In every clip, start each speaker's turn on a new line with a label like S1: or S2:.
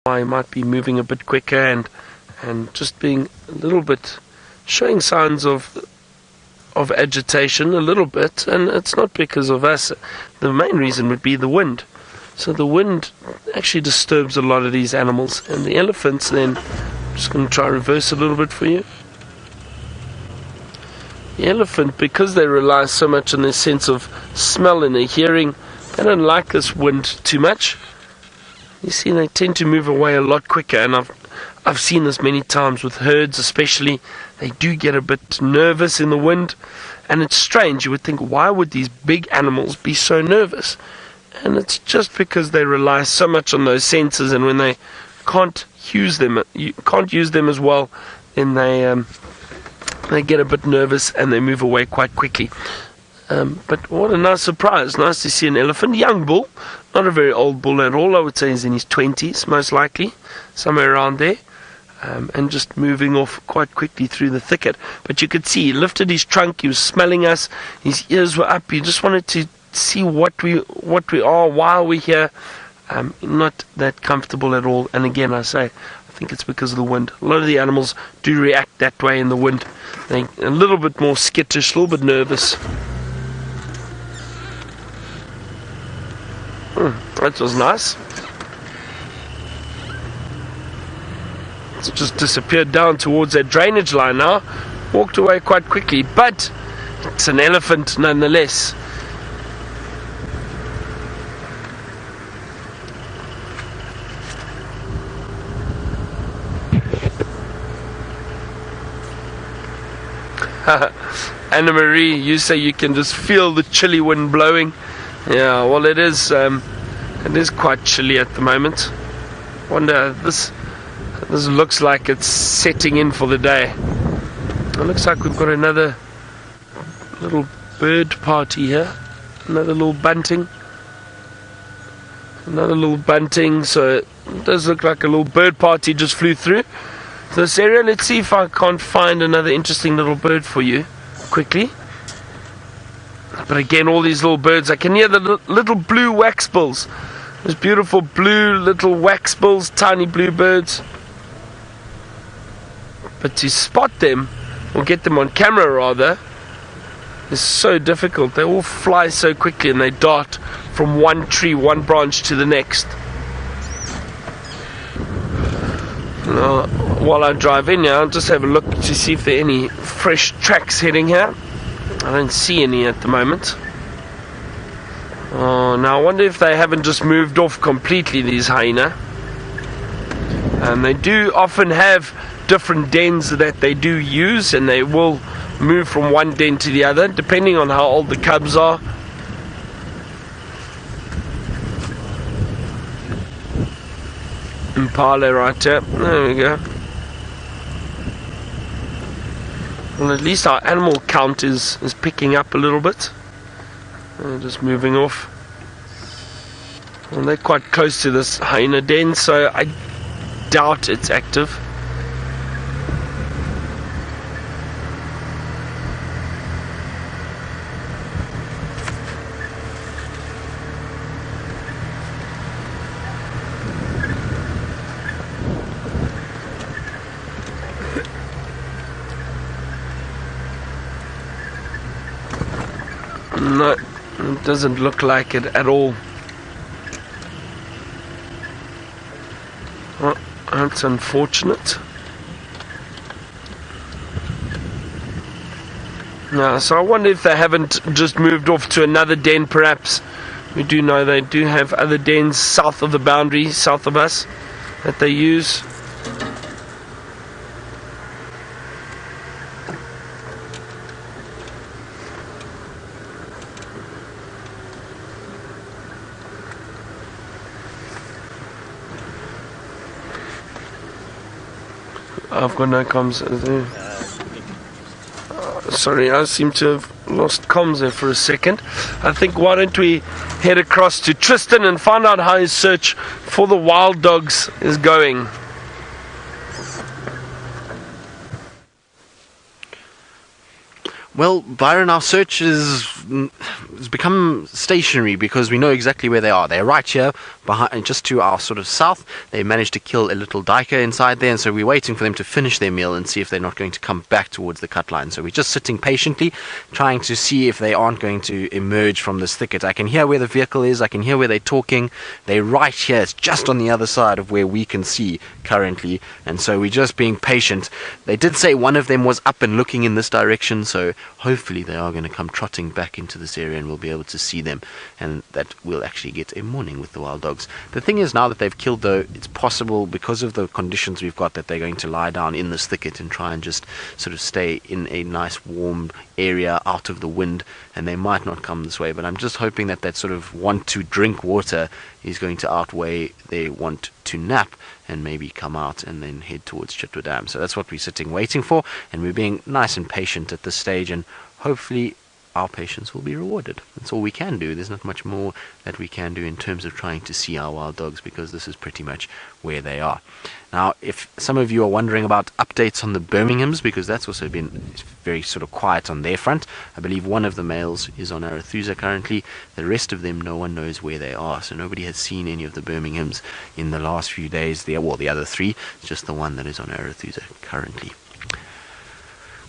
S1: why he might be moving a bit quicker and just being a little bit, showing signs of agitation a little bit, and it's not because of us. The main reason would be the wind. So the wind actually disturbs a lot of these animals, and the elephants then, I'm just going to try reverse a little bit for you. The elephant, because they rely so much on their sense of smell and their hearing, they don't like this wind too much. You see, they tend to move away a lot quicker, and I've seen this many times with herds especially. They do get a bit nervous in the wind, and it's strange. You would think, why would these big animals be so nervous? And it's just because they rely so much on those senses, and when they can't use them as well, then they get a bit nervous and they move away quite quickly. But what a nice surprise. Nice to see an elephant. Young bull, not a very old bull at all. I would say he's in his 20s, most likely, somewhere around there. And just moving off quite quickly through the thicket. But you could see he lifted his trunk, he was smelling us, his ears were up, he just wanted to see what we are, why we're here. Not that comfortable at all. And again, I say, I think it's because of the wind. A lot of the animals do react that way in the wind. They're a little bit more skittish, a little bit nervous. That was nice. It's just disappeared down towards that drainage line now. Walked away quite quickly, but it's an elephant nonetheless. Anna Marie, you say you can just feel the chilly wind blowing. Yeah, well, it is quite chilly at the moment. Wonder, this looks like it's setting in for the day. It looks like we've got another little bird party here. Another little bunting. So it does look like a little bird party just flew through this area. Let's see if I can't find another interesting little bird for you quickly. But again, all these little birds, I can hear the little blue waxbills. Those beautiful blue little waxbills, tiny blue birds. But to spot them, or get them on camera rather, is so difficult. They all fly so quickly and they dart from one tree, one branch to the next. Now, while I drive in here, I'll just have a look to see if there are any fresh tracks heading here. I don't see any at the moment. Oh, now I wonder if they haven't just moved off completely, these hyena. And they do often have different dens that they do use, and they will move from one den to the other, depending on how old the cubs are. Impala right here. There we go. Well, at least our animal count is picking up a little bit. Just moving off. Well, they're quite close to this hyena den, so I doubt it's active. No, it doesn't look like it at all. Well, that's unfortunate. Yeah, so I wonder if they haven't just moved off to another den perhaps. We do know they do have other dens south of the boundary, south of us, that they use. I've got no comms there. Sorry, I seem to have lost comms there for a second. I think why don't we head across to Tristan and find out how his search for the wild dogs is going.
S2: Well, Byron, our search has become stationary because we know exactly where they are. They're right here, behind, just to our sort of south. They managed to kill a little duiker inside there, and so we're waiting for them to finish their meal and see if they're not going to come back towards the cut line. So we're just sitting patiently, trying to see if they aren't going to emerge from this thicket. I can hear where the vehicle is. I can hear where they're talking. They're right here. It's just on the other side of where we can see currently, and so we're just being patient. They did say one of them was up and looking in this direction, so hopefully they are going to come trotting back into this area and we'll be able to see them, and that we'll actually get a morning with the wild dogs. The thing is, now that they've killed, though, it's possible, because of the conditions we've got, that they're going to lie down in this thicket and try and just sort of stay in a nice warm area out of the wind, and they might not come this way. But I'm just hoping that that sort of want to drink water is going to outweigh their want to nap and maybe come out and then head towards Chitwa Dam. So that's what we're sitting waiting for, and we're being nice and patient at this stage, and hopefully our patience will be rewarded. That's all we can do. There's not much more that we can do in terms of trying to see our wild dogs, because this is pretty much where they are. Now, if some of you are wondering about updates on the Birminghams, because that's also been very sort of quiet on their front, I believe one of the males is on Arethusa currently. The rest of them, no one knows where they are, so nobody has seen any of the Birminghams in the last few days. The other three, it's just the one that is on Arethusa currently.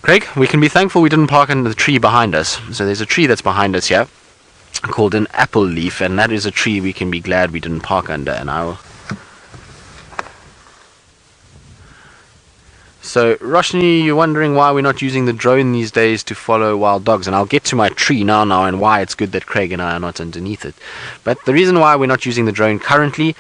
S2: Craig, we can be thankful we didn't park under the tree behind us. So there's a tree that's behind us here called an apple leaf, and that is a tree we can be glad we didn't park under. And So, Roshni, you're wondering why we're not using the drone these days to follow wild dogs, and I'll get to my tree now and why it's good that Craig and I are not underneath it. But the reason why we're not using the drone currently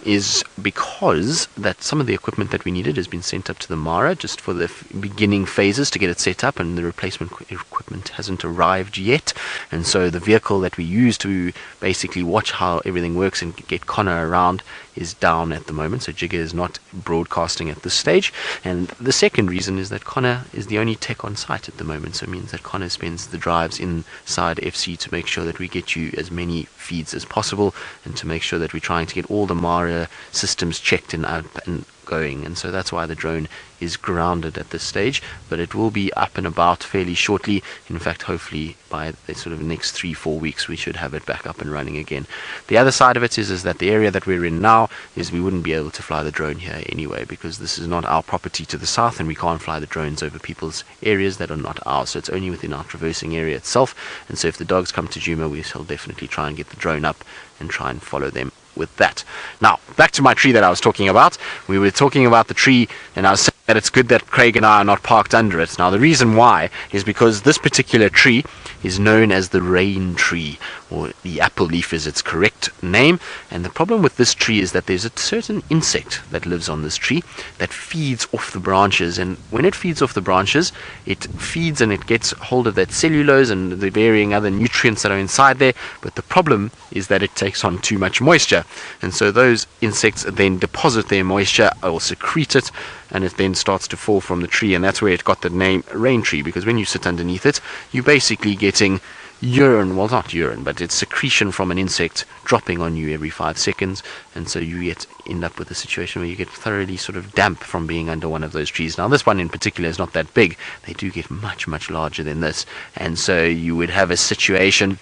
S2: is because that some of the equipment that we needed has been sent up to the Mara just for the beginning phases to get it set up, and the replacement equipment hasn't arrived yet. And so the vehicle that we use to basically watch how everything works and get Connor around is down at the moment, so Jigger is not broadcasting at this stage. And the second reason is that Connor is the only tech on site at the moment, so it means that Connor spends the drives inside FC to make sure that we get you as many feeds as possible, and to make sure that we're trying to get all the Mara systems checked and up and going. And so that's why the drone is grounded at this stage, but it will be up and about fairly shortly. In fact, hopefully by the sort of next 3-4 weeks we should have it back up and running again. The other side of it is that the area that we're in now is we wouldn't be able to fly the drone here anyway, because this is not our property to the south, and we can't fly the drones over people's areas that are not ours, so it's only within our traversing area itself. And so if the dogs come to Djuma, we shall definitely try and get the drone up and try and follow them with that. Now, back to my tree that I was talking about. We were talking about the tree, and I was saying that it's good that Craig and I are not parked under it. Now, the reason why is because this particular tree is known as the rain tree, or the apple leaf is its correct name. And the problem with this tree is that there's a certain insect that lives on this tree that feeds off the branches, and when it feeds off the branches, it feeds and it gets hold of that cellulose and the varying other nutrients that are inside there. But the problem is that it takes on too much moisture, and so those insects then deposit their moisture or secrete it, and it then starts to fall from the tree, and that's where it got the name rain tree, because when you sit underneath it, you're basically getting urine, well, not urine, but it's secretion from an insect dropping on you every 5 seconds, and so you end up with a situation where you get thoroughly sort of damp from being under one of those trees. Now, this one in particular is not that big. They do get much, much larger than this, and so you would have a situation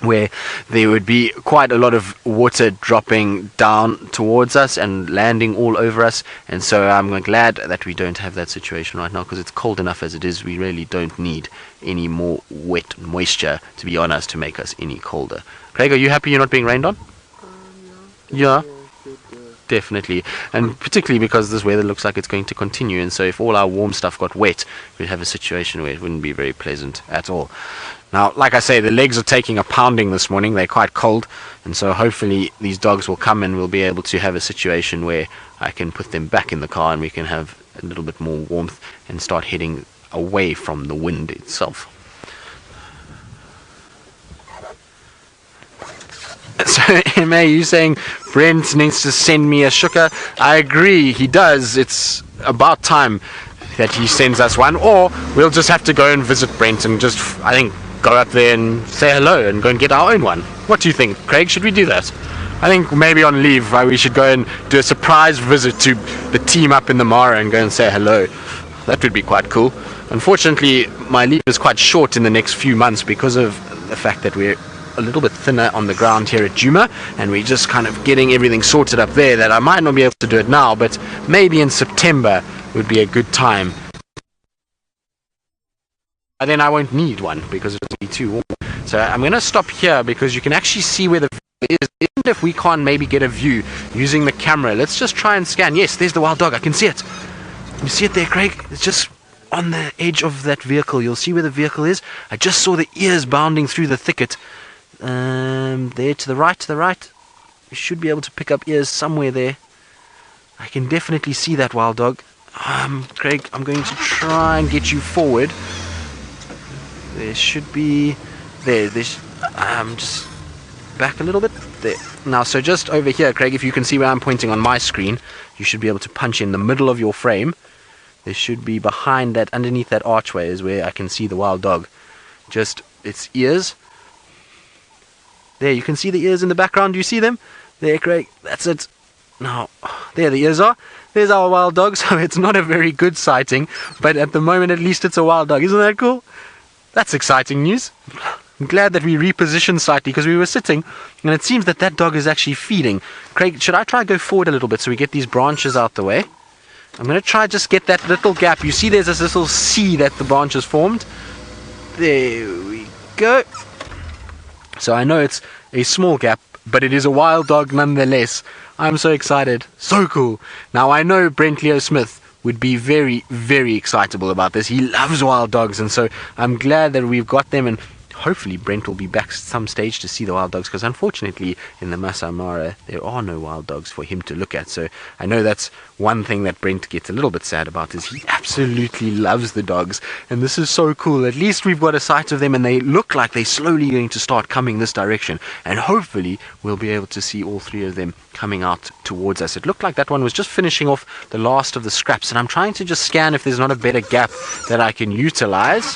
S2: where there would be quite a lot of water dropping down towards us and landing all over us. And so I'm glad that we don't have that situation right now, because it's cold enough as it is. We really don't need any more wet moisture to be on us to make us any colder. Craig, are you happy you're not being rained on? Yeah. Definitely, and particularly because this weather looks like it's going to continue, and so if all our warm stuff got wet, we'd have a situation where it wouldn't be very pleasant at all. Now, like I say, the legs are taking a pounding this morning. They're quite cold, and so hopefully these dogs will come and we'll be able to have a situation where I can put them back in the car and we can have a little bit more warmth and start heading away from the wind itself. So, MA, you saying Brent needs to send me a sugar? I agree, he does. It's about time that he sends us one, or we'll just have to go and visit Brent and just, I think, go up there and say hello and go and get our own one. What do you think, Craig? Should we do that? I think maybe on leave we should go and do a surprise visit to the team up in the Mara and go and say hello. that would be quite cool. Unfortunately, my leave is quite short in the next few months because of the fact that we're a little bit thinner on the ground here at Djuma, and we're just kind of getting everything sorted up there, that I might not be able to do it now, but maybe in September would be a good time. And then I won't need one because it'll be too warm. So I'm going to stop here because you can actually see where the view is. Even if we can't maybe get a view using the camera, let's just try and scan. Yes, there's the wild dog. I can see it. You see it there, Craig? It's just on the edge of that vehicle. You'll see where the vehicle is. I just saw the ears bounding through the thicket. There to the right. You should be able to pick up ears somewhere there. I can definitely see that wild dog. Craig, I'm going to try and get you forward. There should be... There's just back a little bit. There. Now, so just over here, Craig, if you can see where I'm pointing on my screen, you should be able to punch in the middle of your frame. There should be behind that, underneath that archway is where I can see the wild dog. Just its ears. There, you can see the ears in the background. Do you see them? There, Craig. That's it. Now, there the ears are. There's our wild dog, so it's not a very good sighting, but at the moment, at least it's a wild dog. Isn't that cool? That's exciting news. I'm glad that we repositioned slightly because we were sitting, and it seems that that dog is actually feeding. Craig, should I try to go forward a little bit so we get these branches out the way? I'm going to try just get that little gap. You see there's this little C that the branch has formed. There we go. So I know it's a small gap, but it is a wild dog nonetheless. I'm so excited. So cool. Now I know Brent Leo Smith would be very, very excitable about this. He loves wild dogs, and so I'm glad that we've got them, and hopefully Brent will be back some stage to see the wild dogs, because unfortunately in the Masai Mara there are no wild dogs for him to look at. So I know that's one thing that Brent gets a little bit sad about, is he absolutely loves the dogs, and this is so cool. At least we've got a sight of them, and they look like they're slowly going to start coming this direction, and hopefully we'll be able to see all three of them coming out towards us. It looked like that one was just finishing off the last of the scraps, and I'm trying to just scan if there's not a better gap that I can utilize.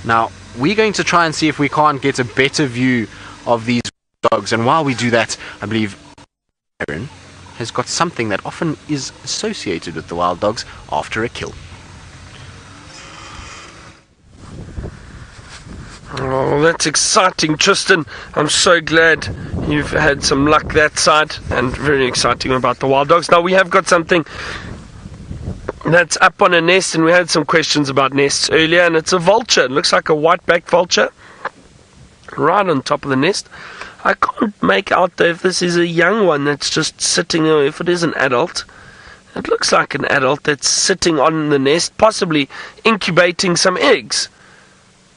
S2: Now, we're going to try and see if we can't get a better view of these dogs, and while we do that, I believe Byron has got something that often is associated with the wild dogs after a kill.
S1: Oh, that's exciting, Tristan. I'm so glad you've had some luck that side, and very exciting about the wild dogs. Now, we have got something that's up on a nest, and we had some questions about nests earlier, and it's a vulture. It looks like a white-backed vulture right on top of the nest. I can't make out though if this is a young one that's just sitting there, if it is an adult. It looks like an adult that's sitting on the nest, possibly incubating some eggs.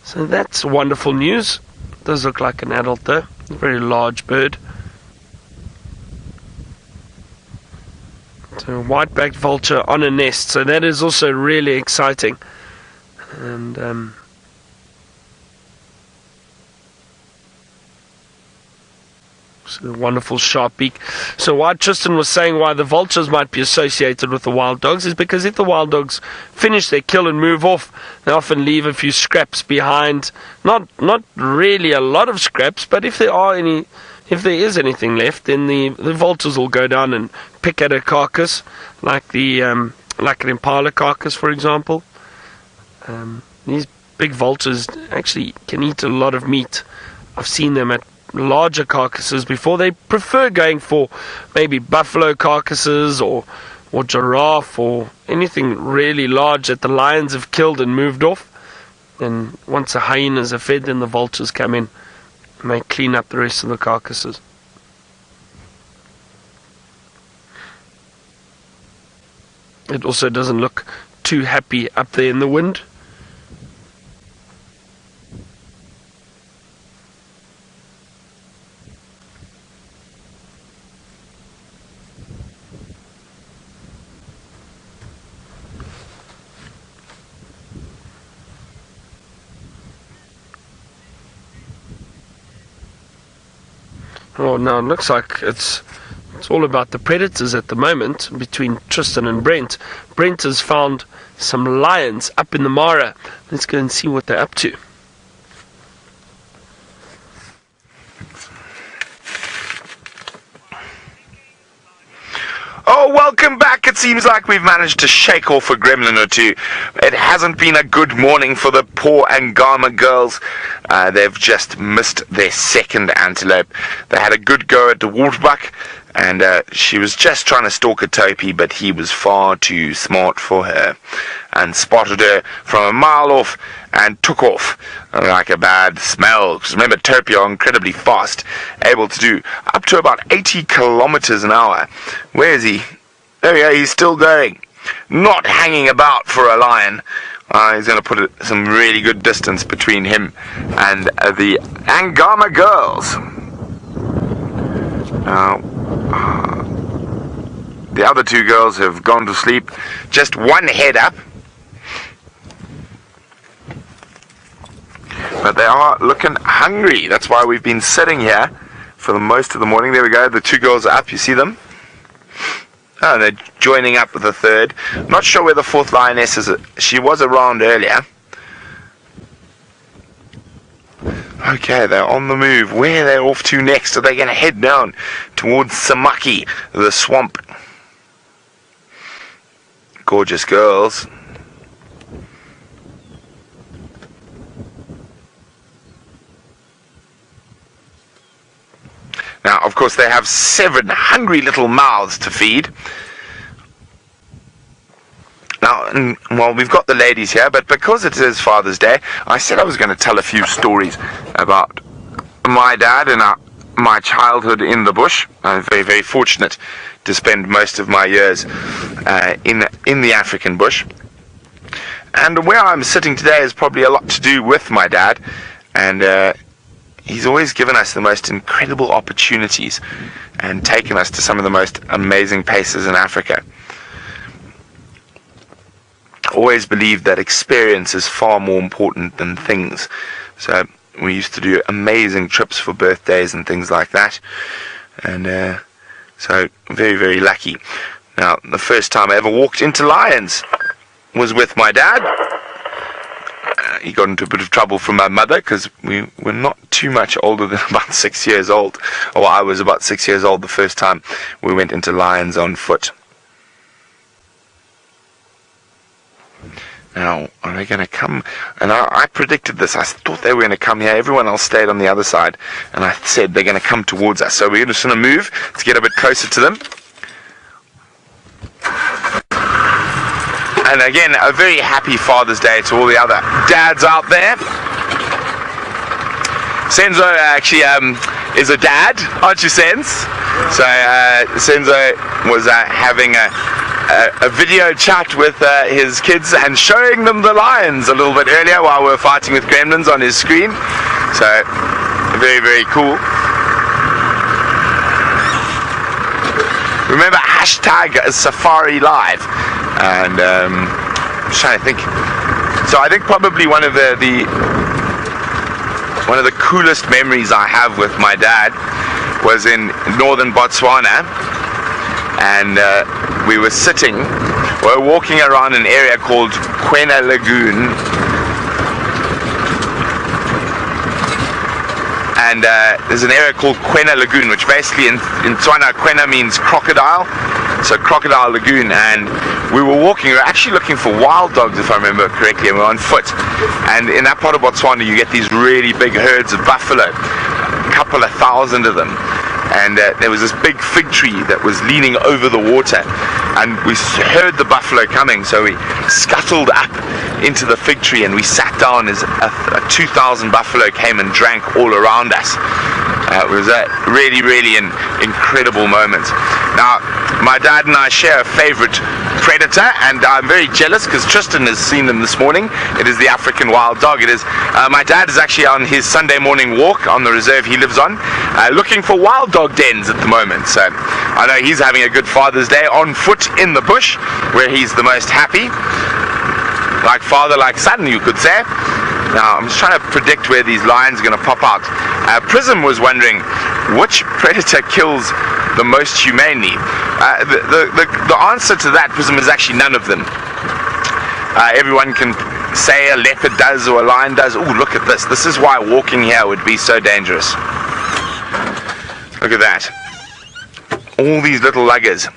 S1: So that's wonderful news. It does look like an adult though. A very large bird. So a white-backed vulture on a nest. So that is also really exciting. And so a wonderful sharp beak. So why Tristan was saying why the vultures might be associated with the wild dogs is because if the wild dogs finish their kill and move off, they often leave a few scraps behind. Not really a lot of scraps, but if there is anything left, then the vultures will go down and pick at a carcass, like an impala carcass, for example. These big vultures actually can eat a lot of meat. I've seen them at larger carcasses before. They prefer going for maybe buffalo carcasses or giraffe or anything really large that the lions have killed and moved off. And once the hyenas are fed, then the vultures come in and they clean up the rest of the carcasses. It also doesn't look too happy up there in the wind. Oh, now it looks like it's all about the predators at the moment between Tristan and Brent. Brent has found some lions up in the Mara. Let's go and see what they're up to.
S3: Well, welcome back. It seems like we've managed to shake off a gremlin or two. It hasn't been a good morning for the poor Angama girls. They've just missed their second antelope. They had a good go at the waterbuck, and she was just trying to stalk a topi, but he was far too smart for her, and spotted her from a mile off and took off like a bad smell. Because remember, topi are incredibly fast, able to do up to about 80 kilometers an hour. Where is he? There we go, he's still going. Not hanging about for a lion. He's going to put some really good distance between him and the Angama girls. Now, the other two girls have gone to sleep. Just one head up. But they are looking hungry. That's why we've been sitting here for the most of the morning. There we go. The two girls are up. You see them? Oh, they're joining up with the third. Not sure where the fourth lioness is. She was around earlier. Okay, they're on the move. Where are they off to next? Are they going to head down towards Samaki, the swamp? Gorgeous girls. Now, of course, they have 7 hungry little mouths to feed. Now, well, we've got the ladies here, but because it is Father's Day, I said I was going to tell a few stories about my dad and my childhood in the bush. I'm very, very fortunate to spend most of my years in the African bush. And where I'm sitting today is probably a lot to do with my dad, and he's always given us the most incredible opportunities and taken us to some of the most amazing places in Africa. Always believed that experience is far more important than things. So we used to do amazing trips for birthdays and things like that. And so very, very lucky. Now, the first time I ever walked into lions was with my dad. He got into a bit of trouble from my mother because we were not too much older than about 6 years old. Or I was about 6 years old the first time we went into lions on foot. Now, are they going to come? And I predicted this. I thought they were going to come here. Everyone else stayed on the other side. And I said they're going to come towards us. So we're just going to move to get a bit closer to them. And again, a very happy Father's Day to all the other dads out there. Senzo actually is a dad, aren't you, Senz? So Senzo was having a video chat with his kids and showing them the lions a little bit earlier while we were fighting with gremlins on his screen. So, very, very cool. Remember, #Safari Live. And I'm trying to think. So I think probably one of the coolest memories I have with my dad was in northern Botswana, and we were walking around an area called Kwena Lagoon, and there's an area called Kwena Lagoon, which basically in Tswana, Kwena means crocodile, so Crocodile Lagoon. And we were actually looking for wild dogs, if I remember correctly, and we were on foot. And in that part of Botswana, you get these really big herds of buffalo, a couple of thousand of them. And there was this big fig tree that was leaning over the water, and we heard the buffalo coming, so we scuttled up into the fig tree and we sat down as a 2,000 buffalo came and drank all around us. It was a really, really an incredible moment. Now, my dad and I share a favorite predator, and I'm very jealous because Tristan has seen them this morning. It is the African wild dog. It is my dad is actually on his Sunday morning walk on the reserve he lives on, looking for wild dog dens at the moment. So I know he's having a good Father's Day on foot in the bush, where he's the most happy. Like father, like son, you could say. Now, I'm just trying to predict where these lions are going to pop out. Prism was wondering which predator kills the most humanely. The answer to that, Prism, is actually none of them. Everyone can say a leopard does or a lion does. Ooh, look at this. This is why walking here would be so dangerous. Look at that. All these little luggers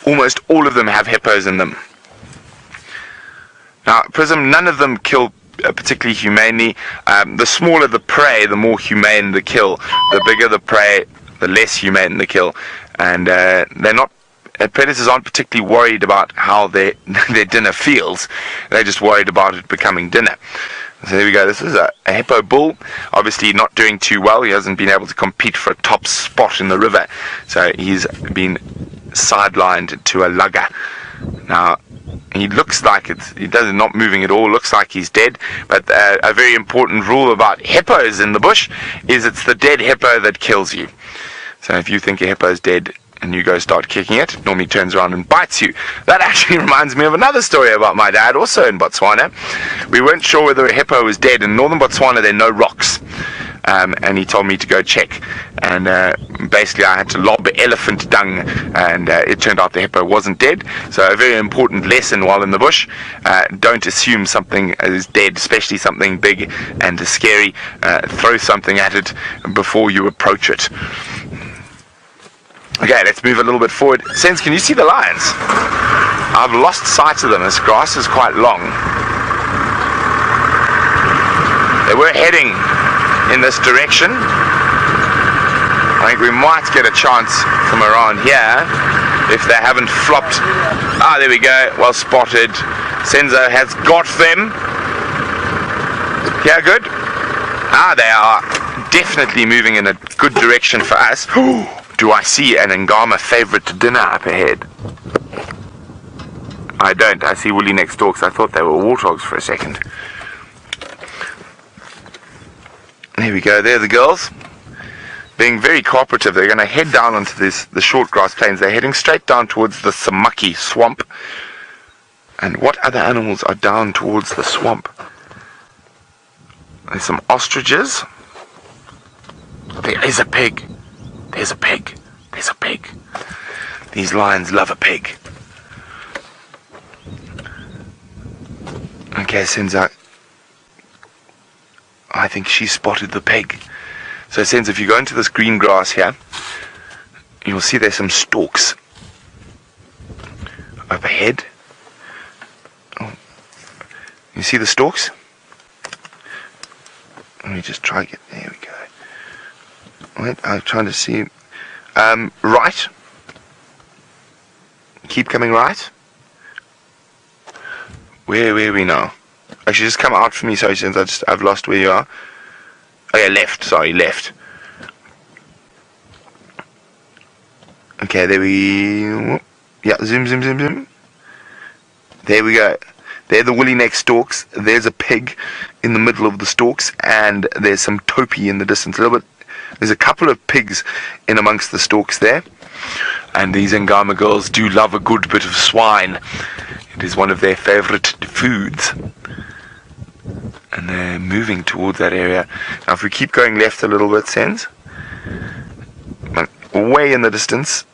S3: almost all of them have hippos in them. Now, Prism, none of them kill particularly humanely. The smaller the prey, the more humane the kill. The bigger the prey, the less humane the kill. And predators aren't particularly worried about how their dinner feels. They're just worried about it becoming dinner. So there we go. This is a hippo bull. Obviously not doing too well. He hasn't been able to compete for a top spot in the river. So he's been sidelined to a lugger. Now, he looks like he does not moving at all, looks like he's dead, but a very important rule about hippos in the bush is it's the dead hippo that kills you. So if you think a hippo is dead and you go start kicking it, it normally turns around and bites you. That actually reminds me of another story about my dad, also in Botswana. We weren't sure whether a hippo was dead. In northern Botswana, there are no rocks. And he told me to go check, and basically I had to lob elephant dung, and it turned out the hippo wasn't dead. So a very important lesson while in the bush: don't assume something is dead, especially something big and scary. Throw something at it before you approach it. Okay, let's move a little bit forward. Sense, can you see the lions? I've lost sight of them. This grass is quite long. They were heading in this direction. I think we might get a chance from around here if they haven't flopped. Ah, there we go. Well spotted. Senzo has got them. Yeah, good. Ah, they are definitely moving in a good direction for us. Do I see an Ngama favorite dinner up ahead? I don't. I see woolly neck storks. I thought they were warthogs for a second. There we go, there are the girls, being very cooperative. They're going to head down onto the short grass plains. They're heading straight down towards the Samaki swamp. And what other animals are down towards the swamp? There's some ostriches. There is a pig. There's a pig. There's a pig. These lions love a pig. Okay, Senza, I think she spotted the pig. So Sense, if you go into this green grass here, you'll see there's some stalks up ahead. Oh, you see the stalks? Let me just try to get, there we go. Wait, I'm trying to see. Right. Keep coming right. Where are we now? Actually, just come out for me, sorry, since I've lost where you are. Oh yeah, left, sorry, left. Okay, there we... Yeah, zoom. There we go. They're the woolly neck stalks. There's a pig in the middle of the stalks, and there's some topi in the distance. A little bit. There's a couple of pigs in amongst the stalks there. And these Ngama girls do love a good bit of swine. It is one of their favorite foods. And they're moving towards that area. Now if we keep going left a little bit, Sense, way in the distance,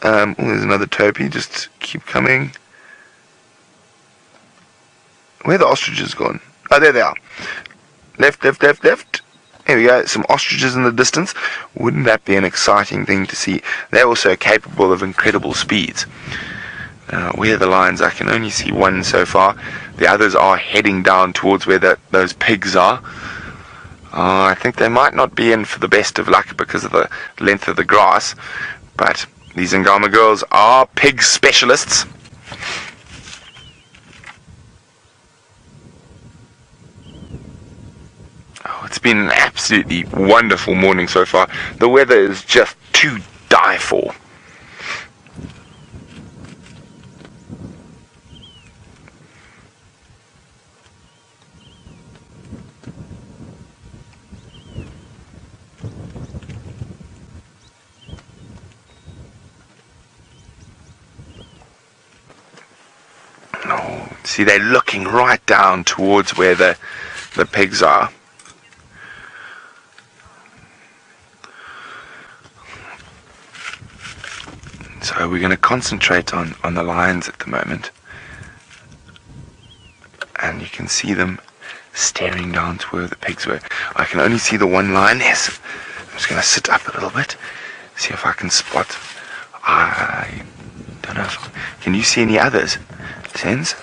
S3: there's another topi, just keep coming. Where are the ostriches gone? Oh, there they are. Left. There we go, some ostriches in the distance. Wouldn't that be an exciting thing to see? They're also capable of incredible speeds. Where are the lions? I can only see one so far. The others are heading down towards where those pigs are. I think they might not be in for the best of luck because of the length of the grass. But these Ngama girls are pig specialists. Oh, it's been an absolutely wonderful morning so far. The weather is just to die for. See, they're looking right down towards where the pigs are. So we're going to concentrate on the lions at the moment. And you can see them staring down to where the pigs were. I can only see the one lioness. I'm just going to sit up a little bit, see if I can spot. Don't know. Can you see any others? Sense?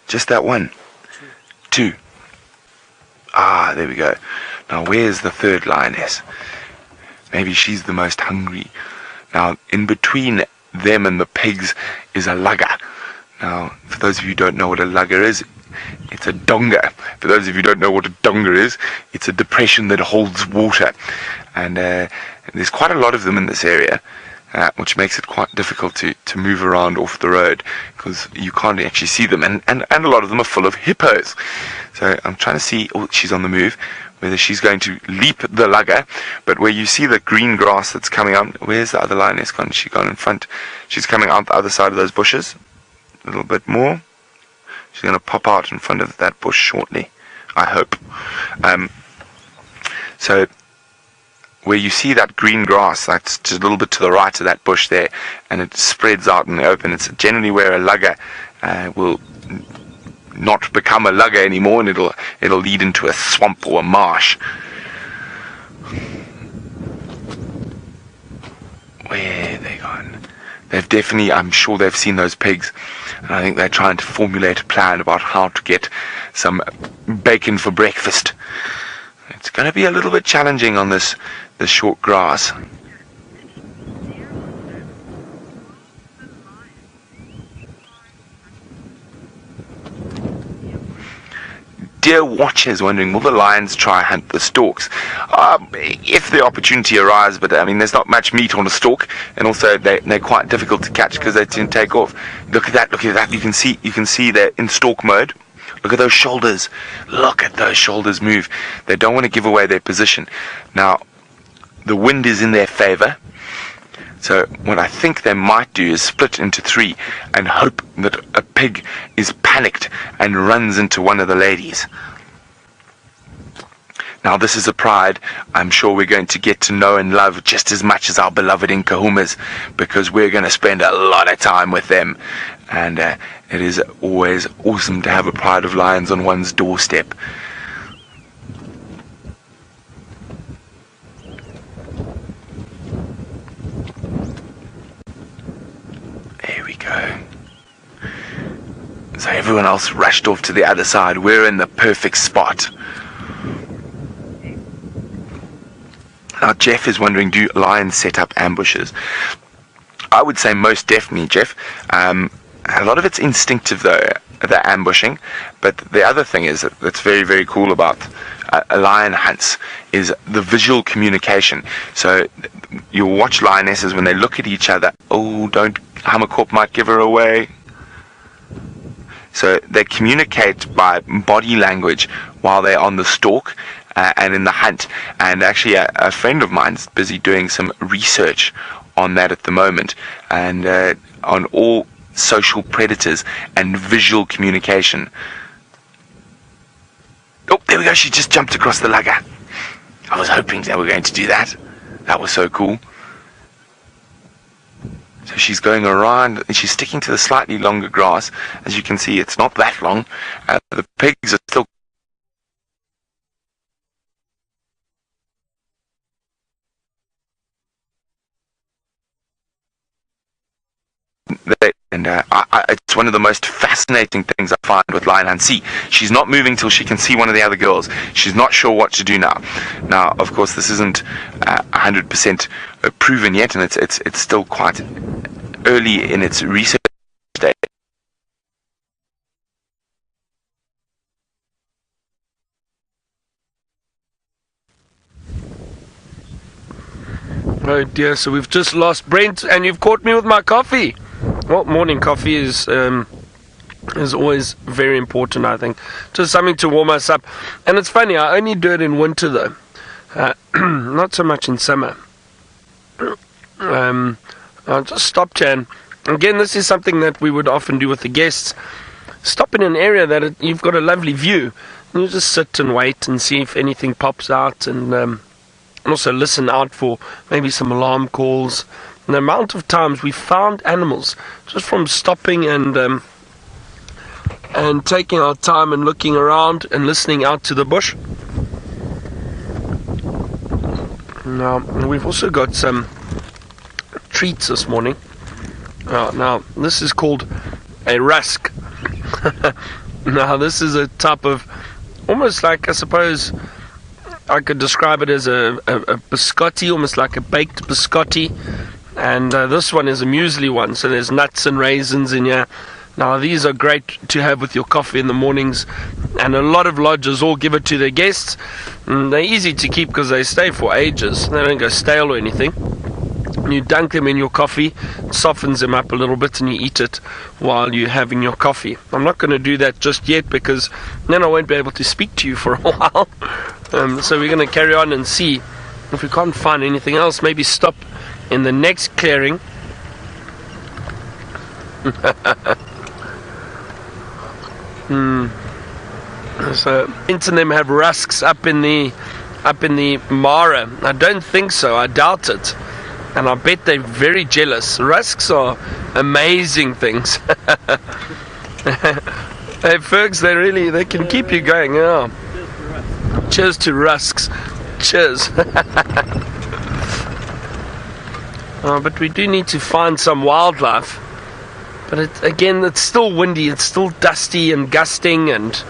S3: Just that one. 2. Ah, there we go. Now, where's the third lioness? Maybe she's the most hungry. Now, in between them and the pigs is a lugger. Now, for those of you who don't know what a lugger is, it's a donga. For those of you who don't know what a donga is, it's a depression that holds water. And there's quite a lot of them in this area, which makes it quite difficult to move around off the road because you can't actually see them. And a lot of them are full of hippos. So I'm trying to see, oh, she's on the move, whether she's going to leap the lugger. But where you see the green grass that's coming out, where's the other lioness gone? She's gone in front. She's coming out the other side of those bushes. A little bit more. She's going to pop out in front of that bush shortly, I hope. So where you see that green grass, that's just a little bit to the right of that bush there, and it spreads out in the open. It's generally where a lugger will not become a lugger anymore, and it'll lead into a swamp or a marsh. Where are they gone? They've definitely, I'm sure they've seen those pigs, and I think they're trying to formulate a plan about how to get some bacon for breakfast. It's going to be a little bit challenging on this short grass. Dear watchers wondering, will the lions try hunt the storks? If the opportunity arises, but I mean, there's not much meat on a stork, and also they're quite difficult to catch because they tend to take off. Look at that! Look at that! You can see they're in stork mode. Look at those shoulders. Look at those shoulders move. They don't want to give away their position. Now, the wind is in their favor. So what I think they might do is split into 3 and hope that a pig is panicked and runs into one of the ladies. Now, this is a pride I'm sure we're going to get to know and love just as much as our beloved Nkahumas, because we're going to spend a lot of time with them. And it is always awesome to have a pride of lions on one's doorstep. There we go. So everyone else rushed off to the other side. We're in the perfect spot. Now, Jeff is wondering, do lions set up ambushes? I would say most definitely, Jeff. A lot of it's instinctive, though, the ambushing. But the other thing is that's very, very cool about a lion hunts is the visual communication. So you'll watch lionesses when they look at each other. Oh, don't, Hammerkorp might give her away. So they communicate by body language while they're on the stalk and in the hunt. And actually a friend of mine's busy doing some research on that at the moment, and on all social predators and visual communication. Oh, there we go. She just jumped across the lugger. I was hoping they were going to do that. That was so cool. So she's going around, and she's sticking to the slightly longer grass. As you can see, it's not that long. The pigs are still it's one of the most fascinating things I find with lion hunt. See, she's not moving till she can see one of the other girls. She's not sure what to do now. Now, of course, this isn't 100% proven yet, and it's still quite early in its research stage.
S1: Oh dear, so we've just lost Brent, and you've caught me with my coffee. Well, morning coffee is always very important, I think. Just something to warm us up. And it's funny, I only do it in winter, though. Not so much in summer. I'll just stop, Chan. Again, this is something that we would often do with the guests. Stop in an area that you've got a lovely view. And you just sit and wait and see if anything pops out, and also listen out for maybe some alarm calls. And the amount of times we found animals just from stopping and taking our time and looking around and listening out to the bush. Now, we've also got some treats this morning. Oh, now, this is called a rusk. Now, this is a type of, almost like, I suppose, I could describe it as a biscotti, almost like a baked biscotti. And this one is a muesli one, so there's nuts and raisins in here. Now, these are great to have with your coffee in the mornings, and a lot of lodges all give it to their guests. They're easy to keep because they stay for ages. They don't go stale or anything. You dunk them in your coffee, it softens them up a little bit, and you eat it while you're having your coffee. I'm not going to do that just yet because then I won't be able to speak to you for a while. So we're going to carry on and see if we can't find anything else. Maybe stop in the next clearing. So, into them have rusks up in the Mara. I don't think so. I doubt it. And I bet they're very jealous. Rusks are amazing things. Hey, Fergs, they can keep you going. Yeah. Cheers to rusks. Cheers. But we do need to find some wildlife. But again, it's still windy. It's still dusty and gusting, and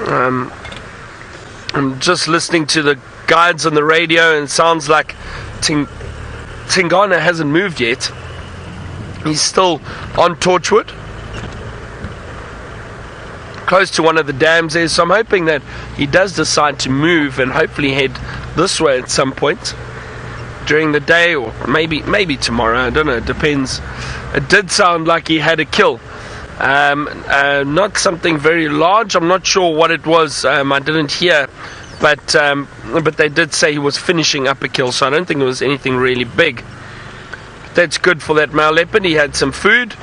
S1: I'm just listening to the guides on the radio, and it sounds like Tingana hasn't moved yet. He's still on Torchwood, close to one of the dams there, so I'm hoping that he does decide to move and hopefully head this way at some point during the day, or maybe tomorrow. I don't know, it depends. It did sound like he had a kill. Not something very large. I'm not sure what it was. I didn't hear, but they did say he was finishing up a kill, so I don't think it was anything really big. But that's good for that male leopard. He had some food.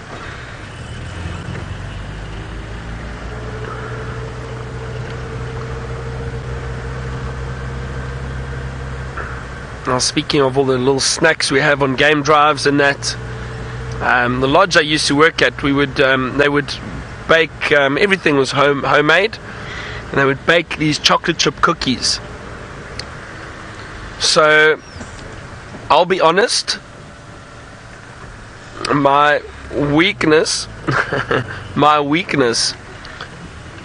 S1: Now, speaking of all the little snacks we have on game drives and that, the lodge I used to work at, they would bake, everything was homemade, and they would bake these chocolate chip cookies. So, I'll be honest, my weakness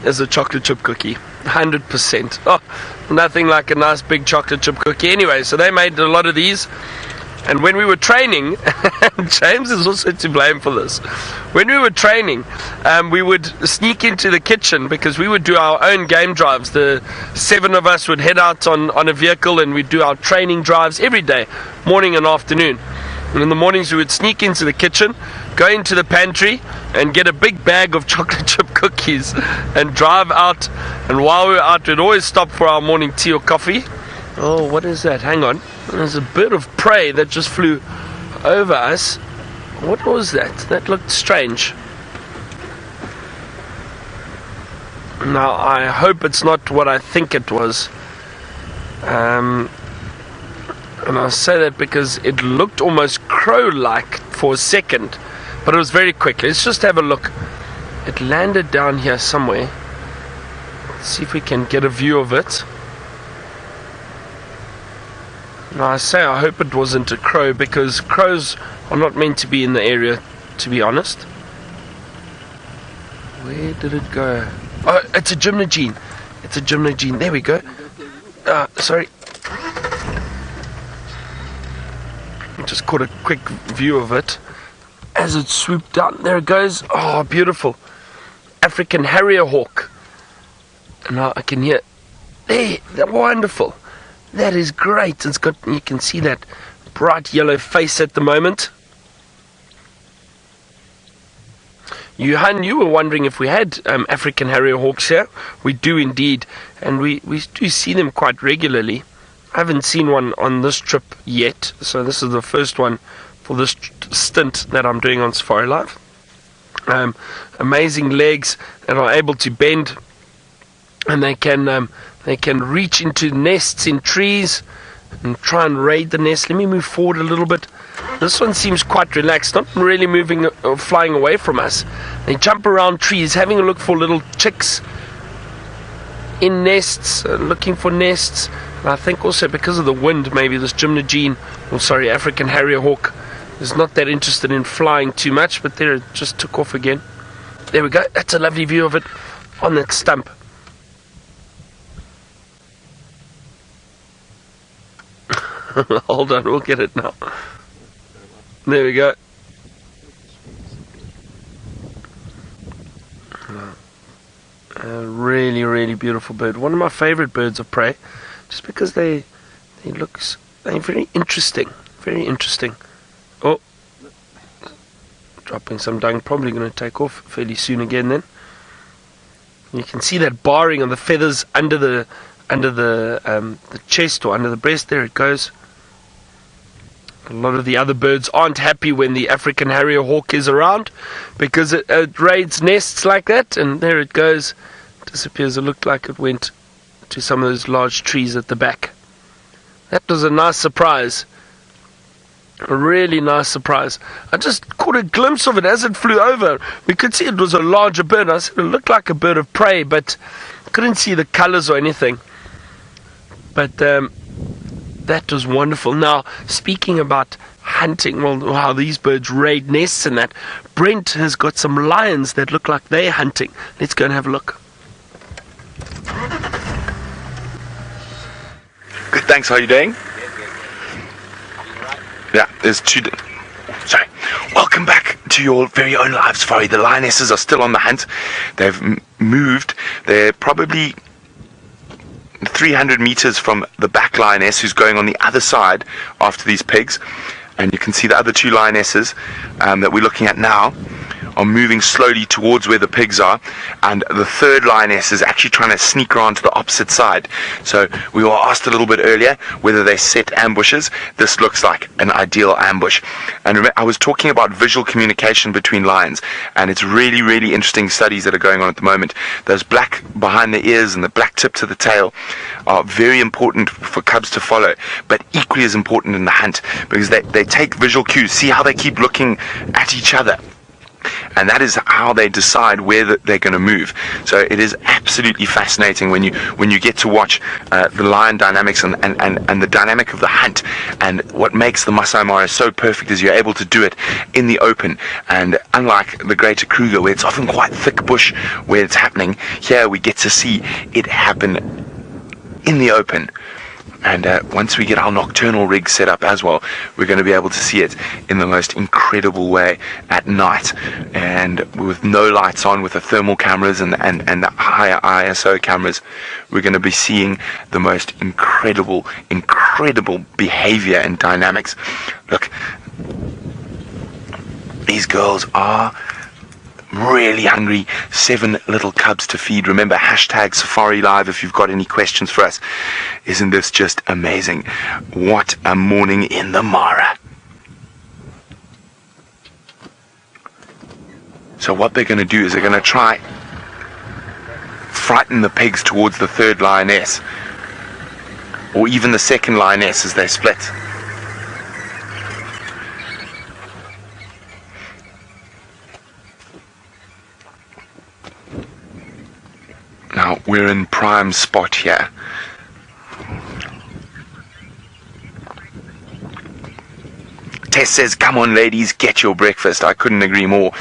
S1: is a chocolate chip cookie. 100%. Oh, nothing like a nice big chocolate chip cookie. Anyway, so they made a lot of these, and when we were training, James is also to blame for this. When we were training, we would sneak into the kitchen because we would do our own game drives. The 7 of us would head out on a vehicle, and we'd do our training drives every day, morning and afternoon. And in the mornings we would sneak into the kitchen, go into the pantry, and get a big bag of chocolate chip cookies and drive out. And while we were out, we'd always stop for our morning tea or coffee. Oh, what is that? Hang on. There's a bird of prey that just flew over us. What was that? That looked strange. Now, I hope it's not what I think it was. And I say that because it looked almost crow-like for a second, but it was very quick. Let's just have a look. It landed down here somewhere. Let's see if we can get a view of it. Now, I hope it wasn't a crow, because crows are not meant to be in the area, to be honest. Where did it go? Oh, it's a gymnogene. It's a gymnogene. There we go. Sorry. Just caught a quick view of it as it swooped down. There it goes. Oh, beautiful. African harrier hawk. And now I can hear. There, wonderful. That is great. It's got. You can see that bright yellow face at the moment. Johan, you were wondering if we had African harrier hawks here. We do indeed, and we do see them quite regularly. I haven't seen one on this trip yet, so this is the first one for this stint that I'm doing on Safari Live. Amazing legs that are able to bend, and they can reach into nests in trees and try and raid the nest. Let me move forward a little bit. This one seems quite relaxed, not really moving or flying away from us. They jump around trees, having a look for little chicks in nests, looking for nests. And I think also because of the wind, maybe this African harrier hawk is not that interested in flying too much, but there it just took off again. There we go. That's a lovely view of it on that stump. Hold on, we'll get it now. There we go. A really, really beautiful bird. One of my favorite birds of prey, just because they're very interesting. Very interesting. Oh, dropping some dung. Probably going to take off fairly soon again. Then you can see that barring on the feathers under the chest or under the breast. There it goes. A lot of the other birds aren't happy when the African harrier hawk is around, because it raids nests like that, and there it goes. Disappears. It looked like it went to some of those large trees at the back. That was a nice surprise. A really nice surprise. I just caught a glimpse of it as it flew over. We could see it was a larger bird. I said it looked like a bird of prey, but couldn't see the colors or anything. But that was wonderful. Now, speaking about hunting, well, how these birds raid nests and that, Brent has got some lions that look like they're hunting. Let's go and have a look.
S3: Good, thanks. How are you doing? Yeah, there's two. Sorry. Welcome back to your very own live safari. The lionesses are still on the hunt. They've moved. They're probably 300 meters from the back lioness, who's going on the other side after these pigs. And you can see the other two lionesses that we're looking at now are moving slowly towards where the pigs are, and the third lioness is actually trying to sneak around to the opposite side. So we were asked a little bit earlier whether they set ambushes. This looks like an ideal ambush. And remember, I was talking about visual communication between lions, and it's really, really interesting studies that are going on at the moment. Those black behind the ears and the black tip to the tail are very important for cubs to follow, but equally as important in the hunt, because they take visual cues. See how they keep looking at each other, and that is how they decide where they're going to move. So it is absolutely fascinating when you get to watch the lion dynamics and the dynamic of the hunt. And what makes the Masai Mara so perfect is you're able to do it in the open. And unlike the greater Kruger, where it's often quite thick bush where it's happening, here we get to see it happen in the open. And once we get our nocturnal rig set up as well, we're going to be able to see it in the most incredible way at night, and with no lights on, with the thermal cameras and the higher ISO cameras, we're going to be seeing the most incredible behavior and dynamics. Look, these girls are really hungry. 7 little cubs to feed. Remember, hashtag Safari Live if you've got any questions for us. Isn't this just amazing? What a morning in the Mara. So what they're going to do is they're going to try frighten the pigs towards the third lioness, or even the second lioness as they split. Now, we're in prime spot here. Tess says, come on ladies, get your breakfast. I couldn't agree more.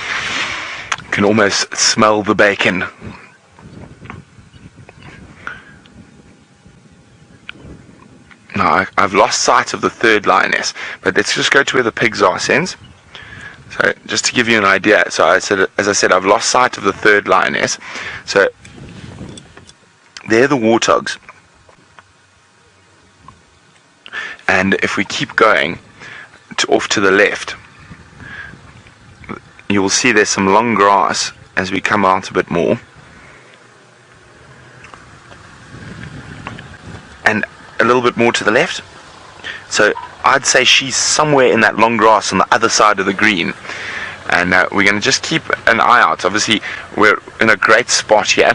S3: Can almost smell the bacon. Now, I've lost sight of the third lioness, but let's just go to where the pigs are, Sens. So, just to give you an idea, so as I said, I've lost sight of the third lioness. So, they're the warthogs, and if we keep going off to the left, you will see there's some long grass as we come out a bit more, and a little bit more to the left. So I'd say she's somewhere in that long grass on the other side of the green, and we're going to just keep an eye out. Obviously we're in a great spot here.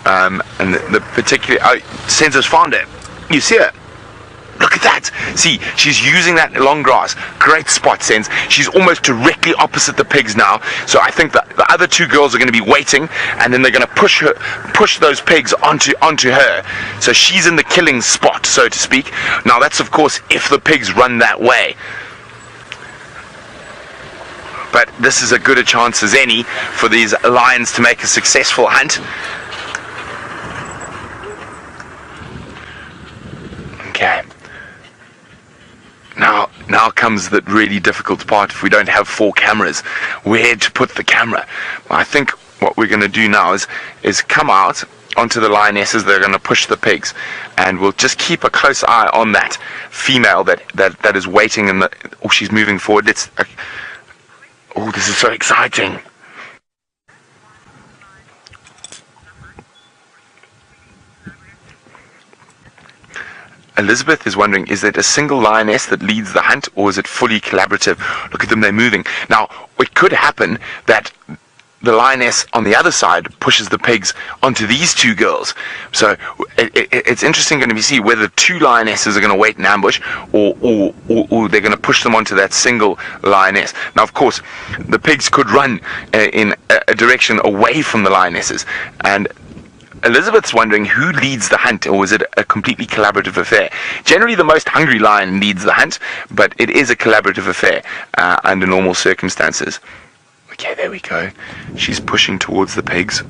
S3: And the particular Sensor's found it. You see it? Look at that. See, she's using that long grass. Great spot, Sens. She's almost directly opposite the pigs now. So I think that the other two girls are going to be waiting, and then they're going to push those pigs onto her. So she's in the killing spot, so to speak. Now that's of course if the pigs run that way. but this is as good a chance as any for these lions to make a successful hunt. Okay. Now comes the really difficult part. If we don't have 4 cameras, where to put the camera? I think what we're going to do now is come out onto the lionesses. They're going to push the pigs, and we'll just keep a close eye on that female that is waiting in the. Oh, she's moving forward. Oh, this is so exciting. Elizabeth is wondering, is it a single lioness that leads the hunt, or is it fully collaborative? Look at them, they're moving. Now, it could happen that the lioness on the other side pushes the pigs onto these 2 girls. So it's interesting going to be see whether 2 lionesses are going to wait in ambush, or they're going to push them onto that single lioness. Now, of course, the pigs could run in a direction away from the lionesses, and Elizabeth's wondering who leads the hunt, or is it a completely collaborative affair? Generally, the most hungry lion leads the hunt, but it is a collaborative affair under normal circumstances. Okay, there we go. She's pushing towards the pigs.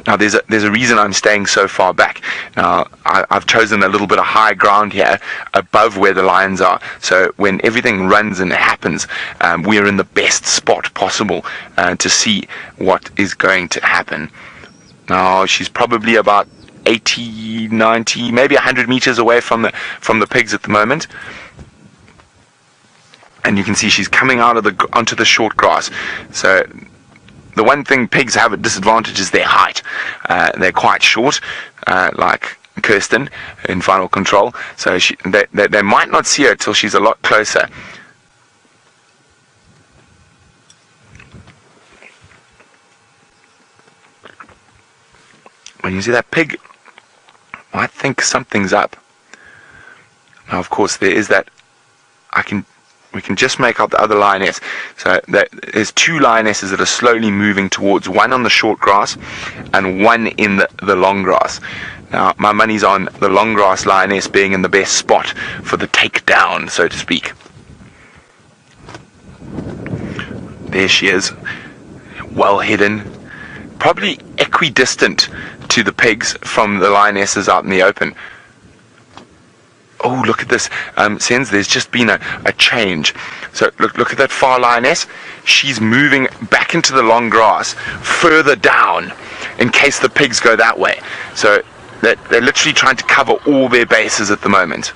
S3: Now, there's a reason I'm staying so far back. Now, I've chosen a little bit of high ground here above where the lions are. So when everything runs and happens, we are in the best spot possible to see what is going to happen. Now, she's probably about 80, 90, maybe 100 meters away from the pigs at the moment. And you can see she's coming out of onto the short grass. So the one thing pigs have at disadvantage is their height. They're quite short, like Kirsten in Final Control. So they might not see her till she's a lot closer. When you see that pig, I think something's up. Now, of course, there is that. We can just make out the other lioness. So there's 2 lionesses that are slowly moving towards, one on the short grass and one in the long grass. Now, my money's on the long grass lioness being in the best spot for the takedown, so to speak. There she is, well hidden, probably equidistant to the pigs from the lionesses out in the open. Oh, look at this. Sens, there's just been a change. So look at that far lioness. She's moving back into the long grass, further down, in case the pigs go that way. So they're literally trying to cover all their bases at the moment.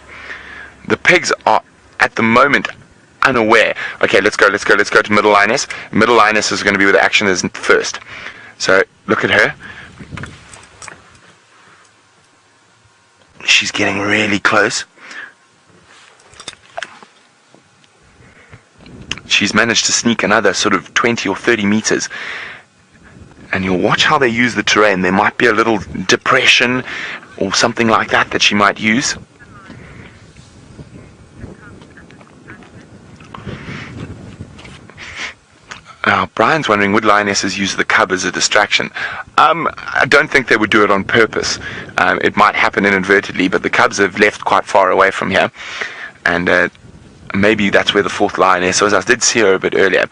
S3: The pigs are, at the moment, unaware. Okay, let's go to middle lioness. Middle lioness is going to be where the action is first. So look at her. She's getting really close. She's managed to sneak another sort of 20 or 30 meters. And you'll watch how they use the terrain. There might be a little depression or something like that she might use. Now, Brian's wondering, would lionesses use the cub as a distraction? I don't think they would do it on purpose. It might happen inadvertently, but the cubs have left quite far away from here. And maybe that's where the 4th lioness was. I did see her a bit earlier.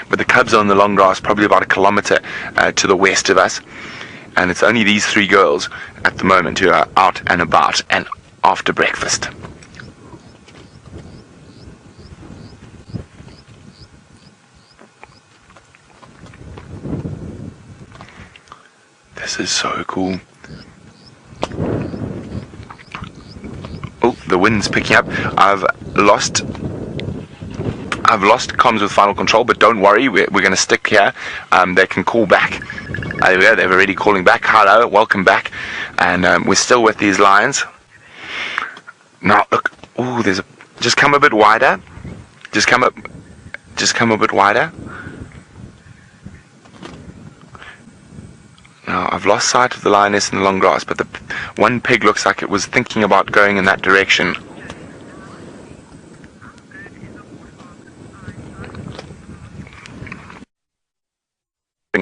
S3: But the cubs are on the long grass, probably about 1 kilometer to the west of us. And it's only these 3 girls at the moment who are out and about and after breakfast. This is so cool. Oh, the wind's picking up. I've lost comms with Final Control, but don't worry, we're going to stick here. They can call back. There we go, they're already calling back. Hello, welcome back. And we're still with these lions. Now, look. Oh, just come a bit wider. Just come a bit wider. Now, I've lost sight of the lioness in the long grass, but the one pig looks like it was thinking about going in that direction.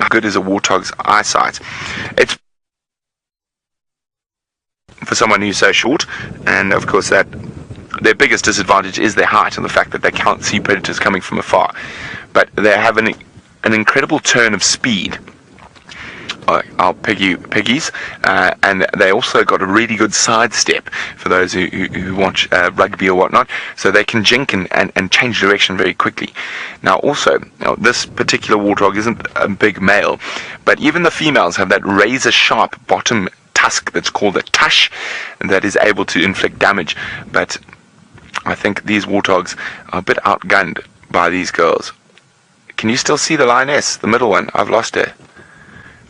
S3: Good as a warthog's eyesight. It's for someone who's so short, and of course that their biggest disadvantage is their height and the fact that they can't see predators coming from afar. but they have an incredible turn of speed. Our piggies, and they also got a really good sidestep for those who watch rugby or whatnot, so they can jink and change direction very quickly. Now also, this particular warthog isn't a big male, but even the females have that razor sharp bottom tusk that's called a tush, that is able to inflict damage. But I think these warthogs are a bit outgunned by these girls. Can you still see the lioness, the middle one? I've lost her.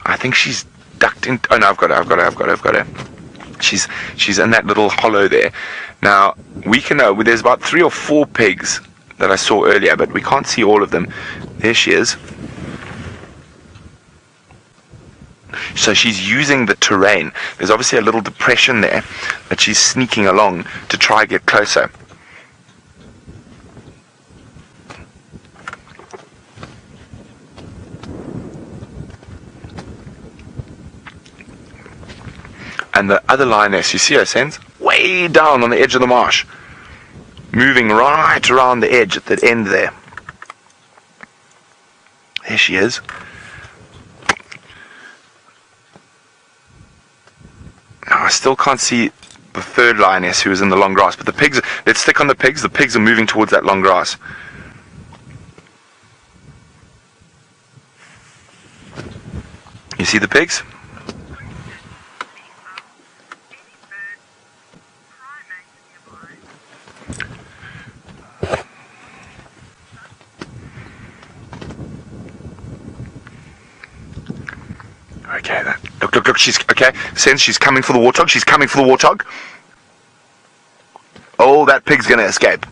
S3: I think she's ducked in. Oh no, I've got her. She's in that little hollow there. Now we can know there's about 3 or 4 pigs that I saw earlier, but we can't see all of them. There she is. So she's using the terrain. There's obviously a little depression there that she's sneaking along to try get closer. And the other lioness, you see her, Sense? Way down on the edge of the marsh. Moving right around the edge at the end there. There she is. Now, I still can't see the third lioness who is in the long grass. But the pigs, let's stick on the pigs. The pigs are moving towards that long grass. You see the pigs? Okay, look, she's, okay, Sense, she's coming for the warthog, Oh, that pig's gonna escape.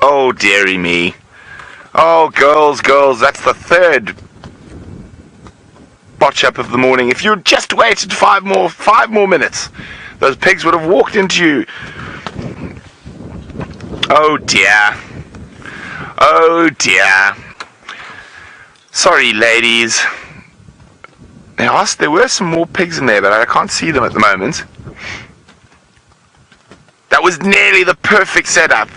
S3: Oh, dearie me. Oh, girls, that's the third botch up of the morning. If you'd just waited 5 more minutes, those pigs would have walked into you. Oh dear. Sorry, ladies. There were some more pigs in there, but I can't see them at the moment. That was nearly the perfect setup.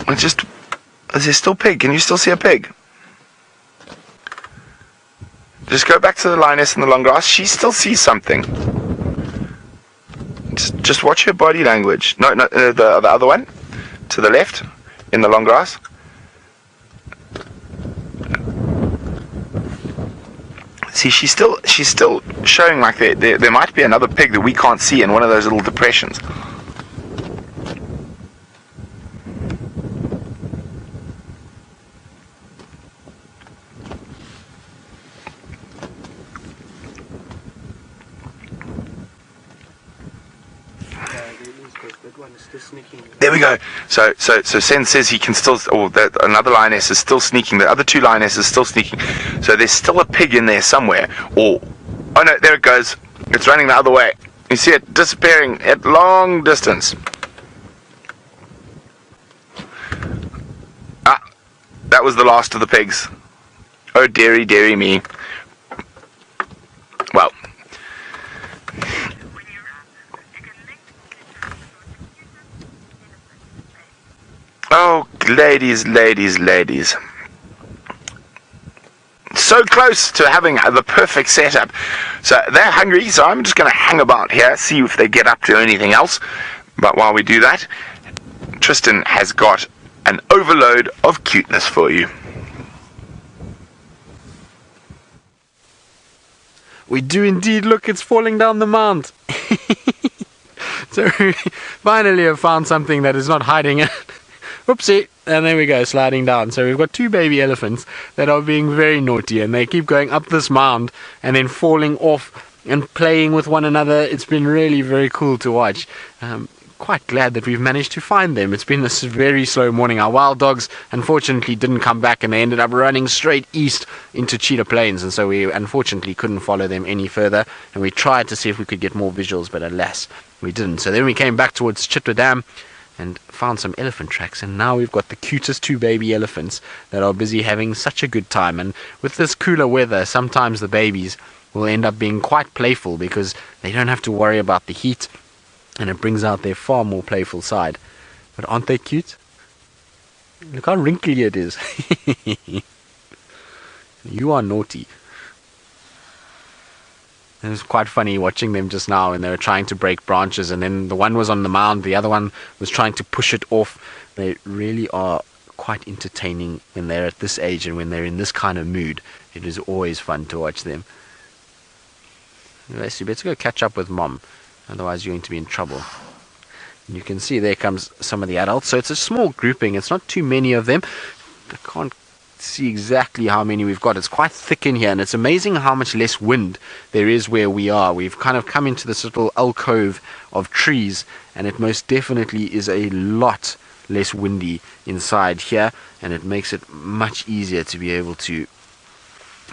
S3: Is there still pig? Can you still see a pig? Just go back to the lioness in the long grass. She still sees something. Just watch her body language. No, the other one, to the left, in the long grass. See, she's still showing like there might be another pig that we can't see in one of those little depressions. There we go. So Sen says he can still, or that another lioness is still sneaking. The other 2 lionesses still sneaking. So there's still a pig in there somewhere. Oh no, there it goes. It's running the other way. You see it disappearing at long distance. That was the last of the pigs. Oh dearie me. Well. Oh, ladies. So close to having the perfect setup. So they're hungry, so I'm just going to hang about here, see if they get up to anything else. But while we do that, Tristan has got an overload of cuteness for you.
S2: We do indeed. Look, it's falling down the mount. So we finally have found something that is not hiding it. Oopsie, and there we go, sliding down. So we've got 2 baby elephants that are being very naughty, and they keep going up this mound and then falling off and playing with one another. It's been really very cool to watch. Quite glad that we've managed to find them. It's been this very slow morning. Our wild dogs unfortunately didn't come back, and they ended up running straight east into Cheetah Plains, and so we unfortunately couldn't follow them any further, and we tried to see if we could get more visuals, but alas, we didn't. So then we came back towards Chitwa Dam, and found some elephant tracks, and now we've got the cutest 2 baby elephants that are busy having such a good time. And with this cooler weather, sometimes the babies will end up being quite playful because they don't have to worry about the heat, and it brings out their far more playful side. But aren't they cute? Look how wrinkly it is. You are naughty. It was quite funny watching them just now, and they were trying to break branches, and then the one was on the mound, the other one was trying to push it off. They really are quite entertaining when they're at this age, and when they're in this kind of mood. It is always fun to watch them. Let's see, let's go catch up with Mom, otherwise you're going to be in trouble. And you can see there comes some of the adults, so it's a small grouping, it's not too many of them. I can't see exactly how many we've got. It's quite thick in here, and it's amazing how much less wind there is where we are. We've kind of come into this little alcove of trees, and it most definitely is a lot less windy inside here, and it makes it much easier to be able to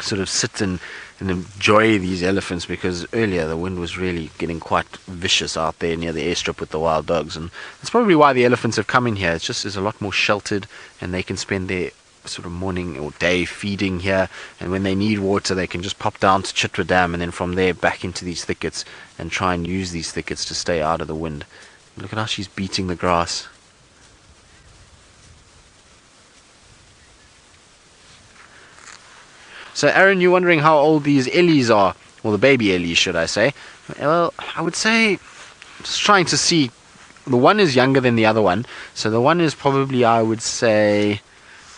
S2: sort of sit and enjoy these elephants, because earlier the wind was really getting quite vicious out there near the airstrip with the wild dogs. And that's probably why the elephants have come in here. It's just is a lot more sheltered, and they can spend their sort of morning or day feeding here, and when they need water they can just pop down to Chitwa Dam, and then from there back into these thickets and try and use these thickets to stay out of the wind. Look at how she's beating the grass. So Aaron, you're wondering how old these Ellies are, or the baby Ellies should I say. Well, I would say, just trying to see, the one is younger than the other one, so the one is probably, I would say,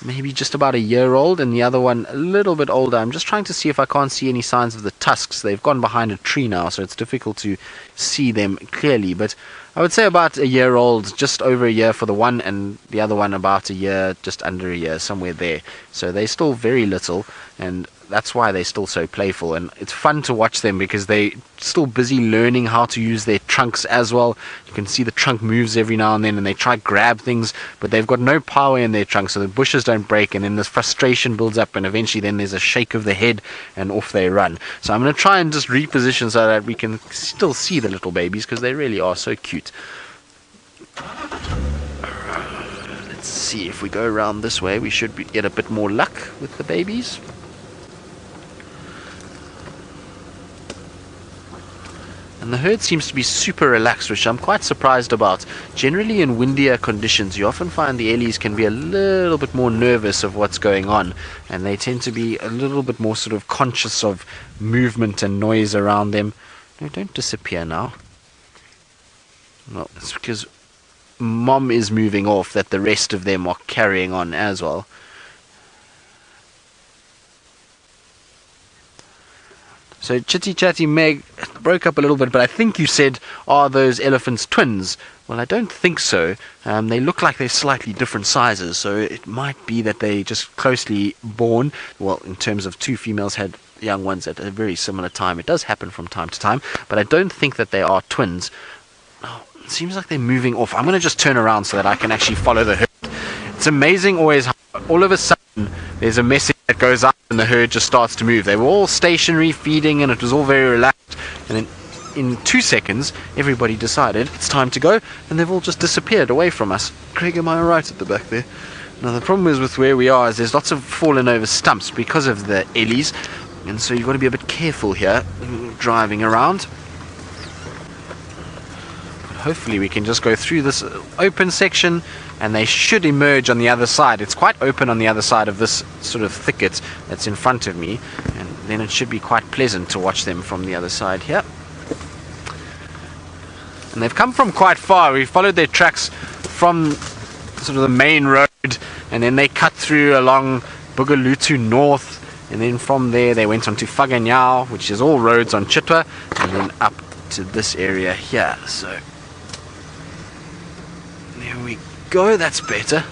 S2: maybe just about a year old, and the other one a little bit older. I'm just trying to see if I can't see any signs of the tusks. They've gone behind a tree now, so it's difficult to see them clearly, but I would say about a year old, just over a year for the one, and the other one about a year, just under a year, somewhere there. So they're still very little, and that's why they're still so playful, and it's fun to watch them because they're still busy learning how to use their trunks as well. You can see the trunk moves every now and then, and they try to grab things, but they've got no power in their trunk, so the bushes don't break, and then this frustration builds up, and eventually then there's a shake of the head and off they run. So I'm going to try and just reposition so that we can still see the little babies, because they really are so cute. Let's see, if we go around this way we should get a bit more luck with the babies. And the herd seems to be super relaxed, which I'm quite surprised about. Generally in windier conditions you often find the Ellies can be a little bit more nervous of what's going on, and they tend to be a little bit more sort of conscious of movement and noise around them. No, don't disappear now. Well, it's because Mom is moving off that the rest of them are carrying on as well. So Chitty Chatty Meg broke up a little bit, but I think you said, are those elephants twins? Well, I don't think so. They look like they're slightly different sizes, so it might be that they just closely born. Well, in terms of two females had young ones at a very similar time. It does happen from time to time, but I don't think that they are twins. Oh, it seems like they're moving off. I'm going to just turn around so that I can actually follow the herd. It's amazing always how all of a sudden there's a message that goes out and the herd just starts to move. They were all stationary feeding and it was all very relaxed, and then in 2 seconds everybody decided it's time to go, and they've all just disappeared away from us. Craig, am I right at the back there? Now the problem is with where we are is there's lots of fallen over stumps because of the Ellies, and so you've got to be a bit careful here driving around. But hopefully we can just go through this open section and they should emerge on the other side. It's quite open on the other side of this sort of thicket that's in front of me, and then it should be quite pleasant to watch them from the other side here. And they've come from quite far. We followed their tracks from sort of the main road, and then they cut through along Bugalutu North, and then from there they went on to Faganyao, which is all roads on Chitwa, and then up to this area here. So there we go, that's better.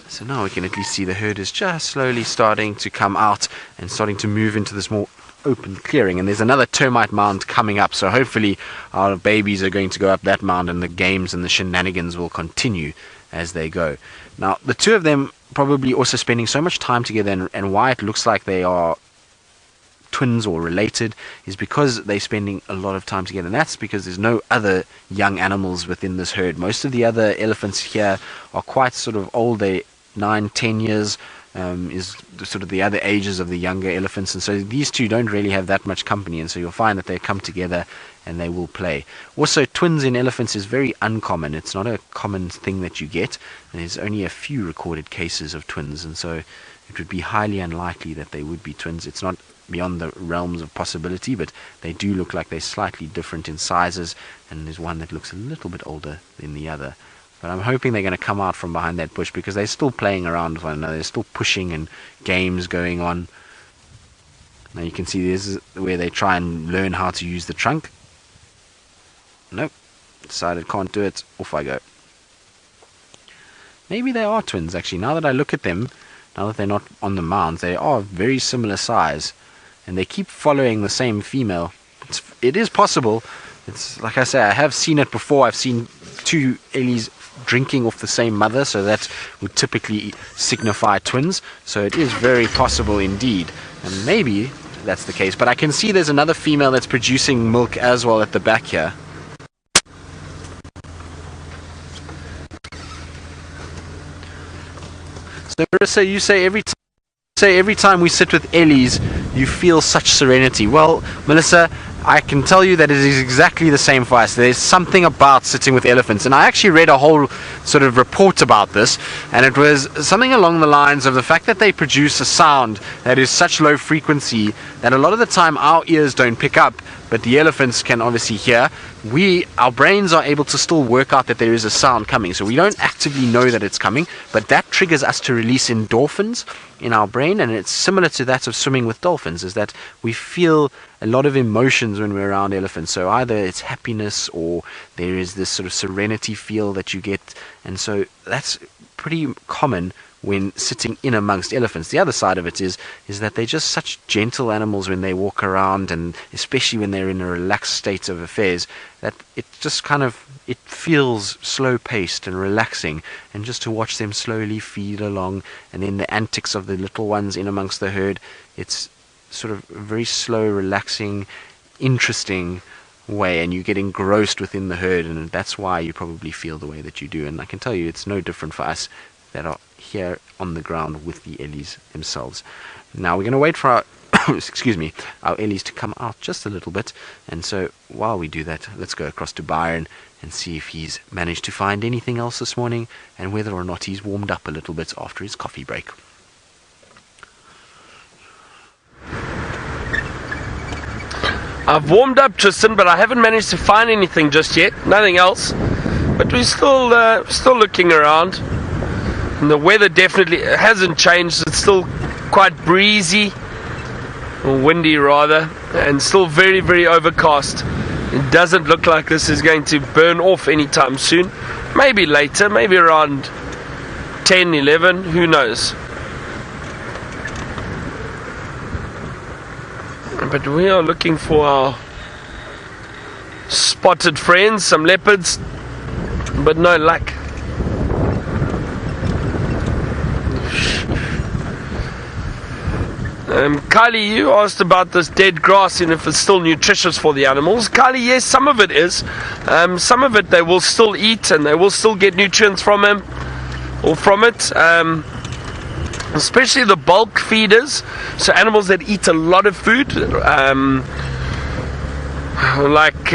S2: So now we can at least see the herd is just slowly starting to come out and starting to move into this more open clearing, and there's another termite mound coming up, so hopefully our babies are going to go up that mound and the games and the shenanigans will continue as they go. Now the two of them probably also spending so much time together, and why it looks like they are twins or related is because they're spending a lot of time together, and that's because there's no other young animals within this herd. Most of the other elephants here are quite sort of old. They 9-10 years is sort of the other ages of the younger elephants, and so these two don't really have that much company, and so you'll find that they come together and they will play. Also, twins in elephants is very uncommon. It's not a common thing that you get, and there's only a few recorded cases of twins, and so it would be highly unlikely that they would be twins. It's not beyond the realms of possibility, but they do look like they're slightly different in sizes, and there's one that looks a little bit older than the other. But I'm hoping they're going to come out from behind that bush, because they're still playing around with one another. They're still pushing and games going on. Now you can see this is where they try and learn how to use the trunk. Nope. Decided can't do it. Off I go. Maybe they are twins, actually. Now that I look at them, now that they're not on the mounds, they are very similar size. And they keep following the same female. It is possible. It's like I say, I have seen it before. I've seen two Ellies drinking off the same mother, so that would typically signify twins. So it is very possible indeed. And maybe that's the case. But I can see there's another female that's producing milk as well at the back here. So Marissa, you say every time we sit with Ellies, you feel such serenity. Well, Melissa, I can tell you that it is exactly the same for us. There's something about sitting with elephants, and I actually read a whole sort of report about this, and it was something along the lines of the fact that they produce a sound that is such low frequency that a lot of the time our ears don't pick up, but the elephants can obviously hear. Our brains are able to still work out that there is a sound coming, so we don't actively know that it's coming, but that triggers us to release endorphins in our brain, and it's similar to that of swimming with dolphins, is that we feel a lot of emotions when we're around elephants. So either it's happiness, or there is this sort of serenity feel that you get, and so that's pretty common when sitting in amongst elephants. The other side of it is that they're just such gentle animals when they walk around, and especially when they're in a relaxed state of affairs, that it just kind of, it feels slow paced and relaxing, and just to watch them slowly feed along, and then the antics of the little ones in amongst the herd, it's sort of a very slow, relaxing, interesting way, and you get engrossed within the herd, and that's why you probably feel the way that you do. And I can tell you it's no different for us that are here on the ground with the Ellies themselves. Now we're going to wait for our excuse me, our Ellies to come out just a little bit, and so while we do that, let's go across to Byron and see if he's managed to find anything else this morning, and whether or not he's warmed up a little bit after his coffee break.
S1: I've warmed up, Tristan, but I haven't managed to find anything just yet. Nothing else. But we're still looking around. And the weather definitely hasn't changed. It's still quite breezy, or windy rather, and still very, very overcast. It doesn't look like this is going to burn off anytime soon. Maybe later, maybe around 10, 11, who knows. But we are looking for our spotted friends, some leopards, but no luck. Kylie, you asked about this dead grass and if it's still nutritious for the animals. Kylie, yes, some of it is. Some of it they will still eat, and they will still get nutrients from him or from it. Especially the bulk feeders, so animals that eat a lot of food, like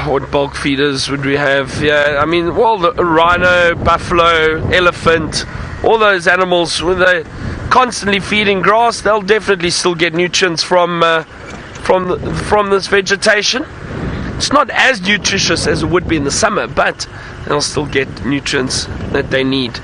S1: what bulk feeders would we have? Yeah, I mean, well, the rhino, buffalo, elephant, all those animals, when they constantly feeding grass, they'll definitely still get nutrients from this vegetation. It's not as nutritious as it would be in the summer, but they'll still get nutrients that they need.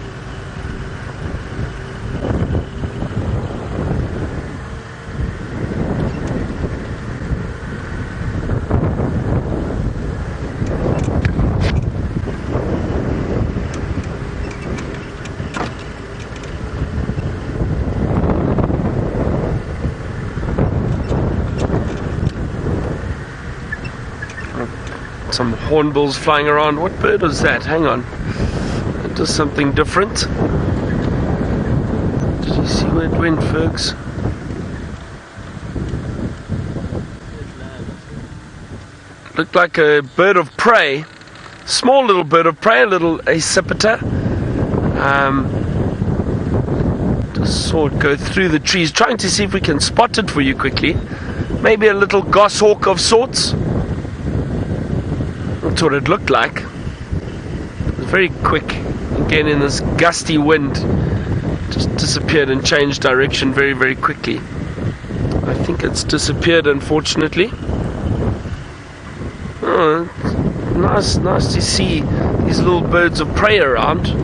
S1: Some hornbills flying around. What bird is that? Hang on. It does something different. Did you see where it went, Fergs? looked like a bird of prey, small little bird of prey, a little accipiter. Just saw it go through the trees, trying to see if we can spot it for you quickly. Maybe a little goshawk of sorts. That's what it looked like. It was very quick. Again, in this gusty wind, just disappeared and changed direction very, very quickly. I think it's disappeared, unfortunately. Oh, nice to see these little birds of prey around.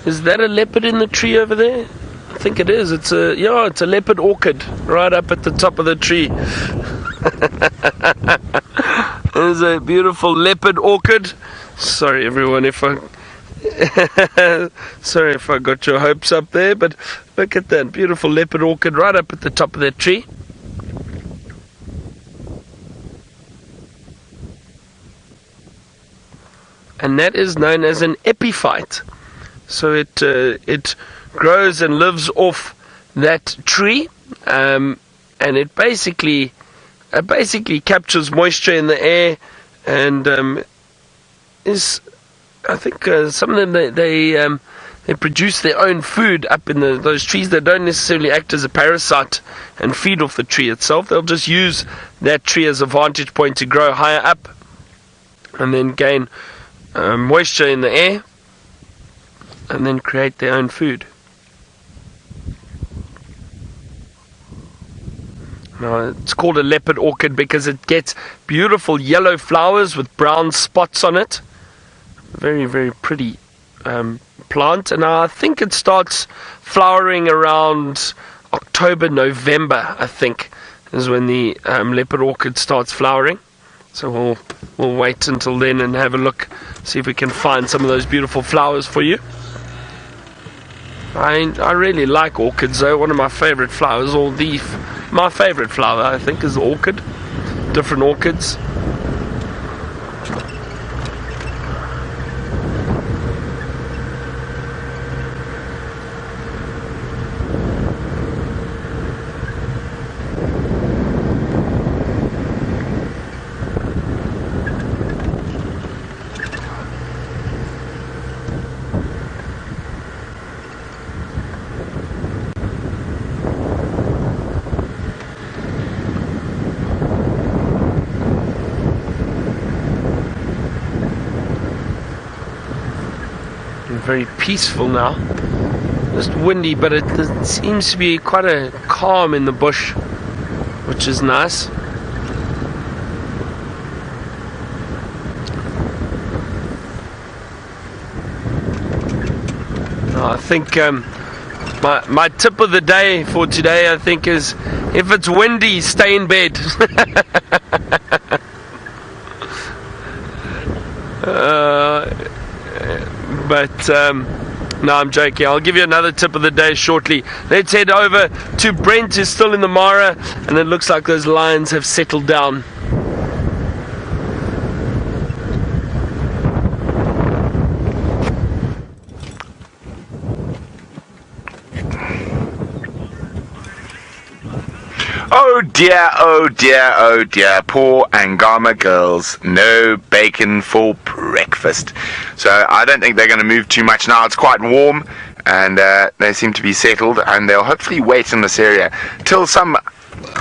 S1: Is that a leopard in the tree over there? I think it is. It's a leopard orchid right up at the top of the tree. There's a beautiful leopard orchid. Sorry everyone if I got your hopes up there, but look at that beautiful leopard orchid right up at the top of that tree. And that is known as an epiphyte. So it grows and lives off that tree, and it basically captures moisture in the air, and is, I think, some of them they produce their own food up in those trees. They don't necessarily act as a parasite and feed off the tree itself. They'll just use that tree as a vantage point to grow higher up, and then gain moisture in the air, and then create their own food. Now, it's called a leopard orchid because it gets beautiful yellow flowers with brown spots on it. Very, very pretty plant. And I think it starts flowering around October, November, I think, is when the leopard orchid starts flowering. So we'll wait until then and have a look, see if we can find some of those beautiful flowers for you. I really like orchids though. One of my favorite flowers, my favorite flower I think is orchid. Different orchids. Very peaceful now. Just windy, but it seems to be quite a calm in the bush, which is nice. I think my tip of the day for today, I think, is if it's windy, stay in bed. But no, I'm joking. I'll give you another tip of the day shortly. Let's head over to Brent, who's still in the Mara, and it looks like those lions have settled down.
S3: Oh dear, oh dear, oh dear, poor Angama girls. No bacon for breakfast. So I don't think they're going to move too much now. It's quite warm, and they seem to be settled, and they'll hopefully wait in this area till some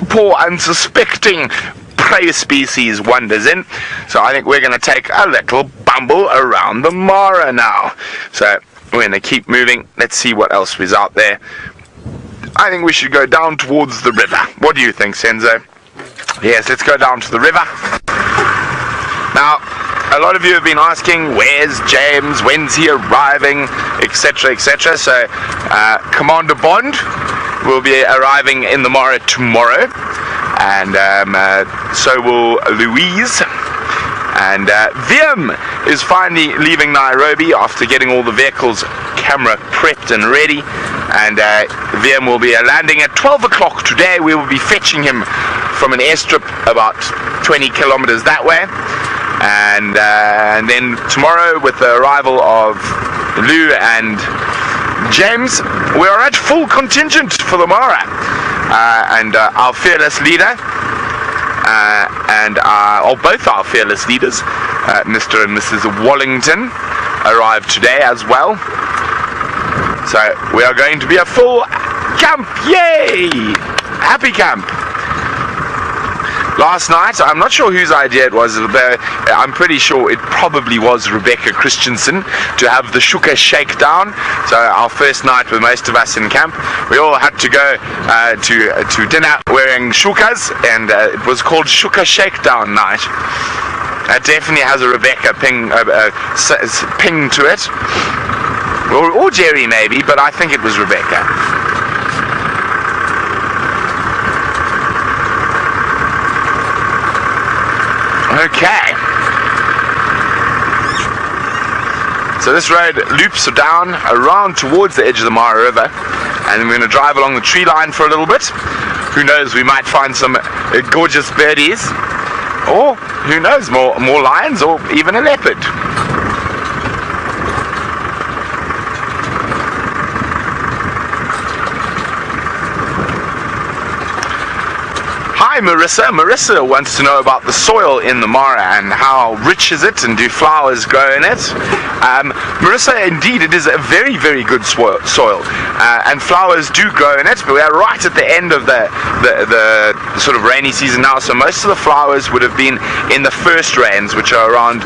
S3: poor unsuspecting prey species wanders in. So I think we're going to take a little bumble around the Mara now. So we're going to keep moving. Let's see what else is out there. I think we should go down towards the river. What do you think, Senzo? Yes, let's go down to the river. Now, a lot of you have been asking, where's James, when's he arriving, etc., etc. So, Commander Bond will be arriving in the Mara tomorrow, and so will Louise. And Wiem is finally leaving Nairobi after getting all the vehicles camera prepped and ready. And Wiem will be landing at 12 o'clock today. We will be fetching him from an airstrip about 20 kilometers that way. And then tomorrow, with the arrival of Lou and James, we are at full contingent for the Mara. And our fearless leader, both our fearless leaders, Mr. and Mrs. Wallington, arrived today as well. So we are going to be a full camp. Yay! Happy camp. Last night, I'm not sure whose idea it was, but I'm pretty sure it probably was Rebecca Christensen to have the Shuka Shakedown. So our first night with most of us in camp, we all had to go to dinner wearing shukas, and it was called Shuka Shakedown night. It definitely has a Rebecca ping to it. Or Jerry maybe, but I think it was Rebecca. Okay. So this road loops down around towards the edge of the Mara River, and we're going to drive along the tree line for a little bit. Who knows, we might find some gorgeous birdies, or who knows, more lions, or even a leopard. Hi Marissa. Marissa wants to know about the soil in the Mara and how rich is it, and do flowers grow in it. Marissa, indeed it is a very, very good soil, and flowers do grow in it, but we are right at the end of the sort of rainy season now, so most of the flowers would have been in the first rains, which are around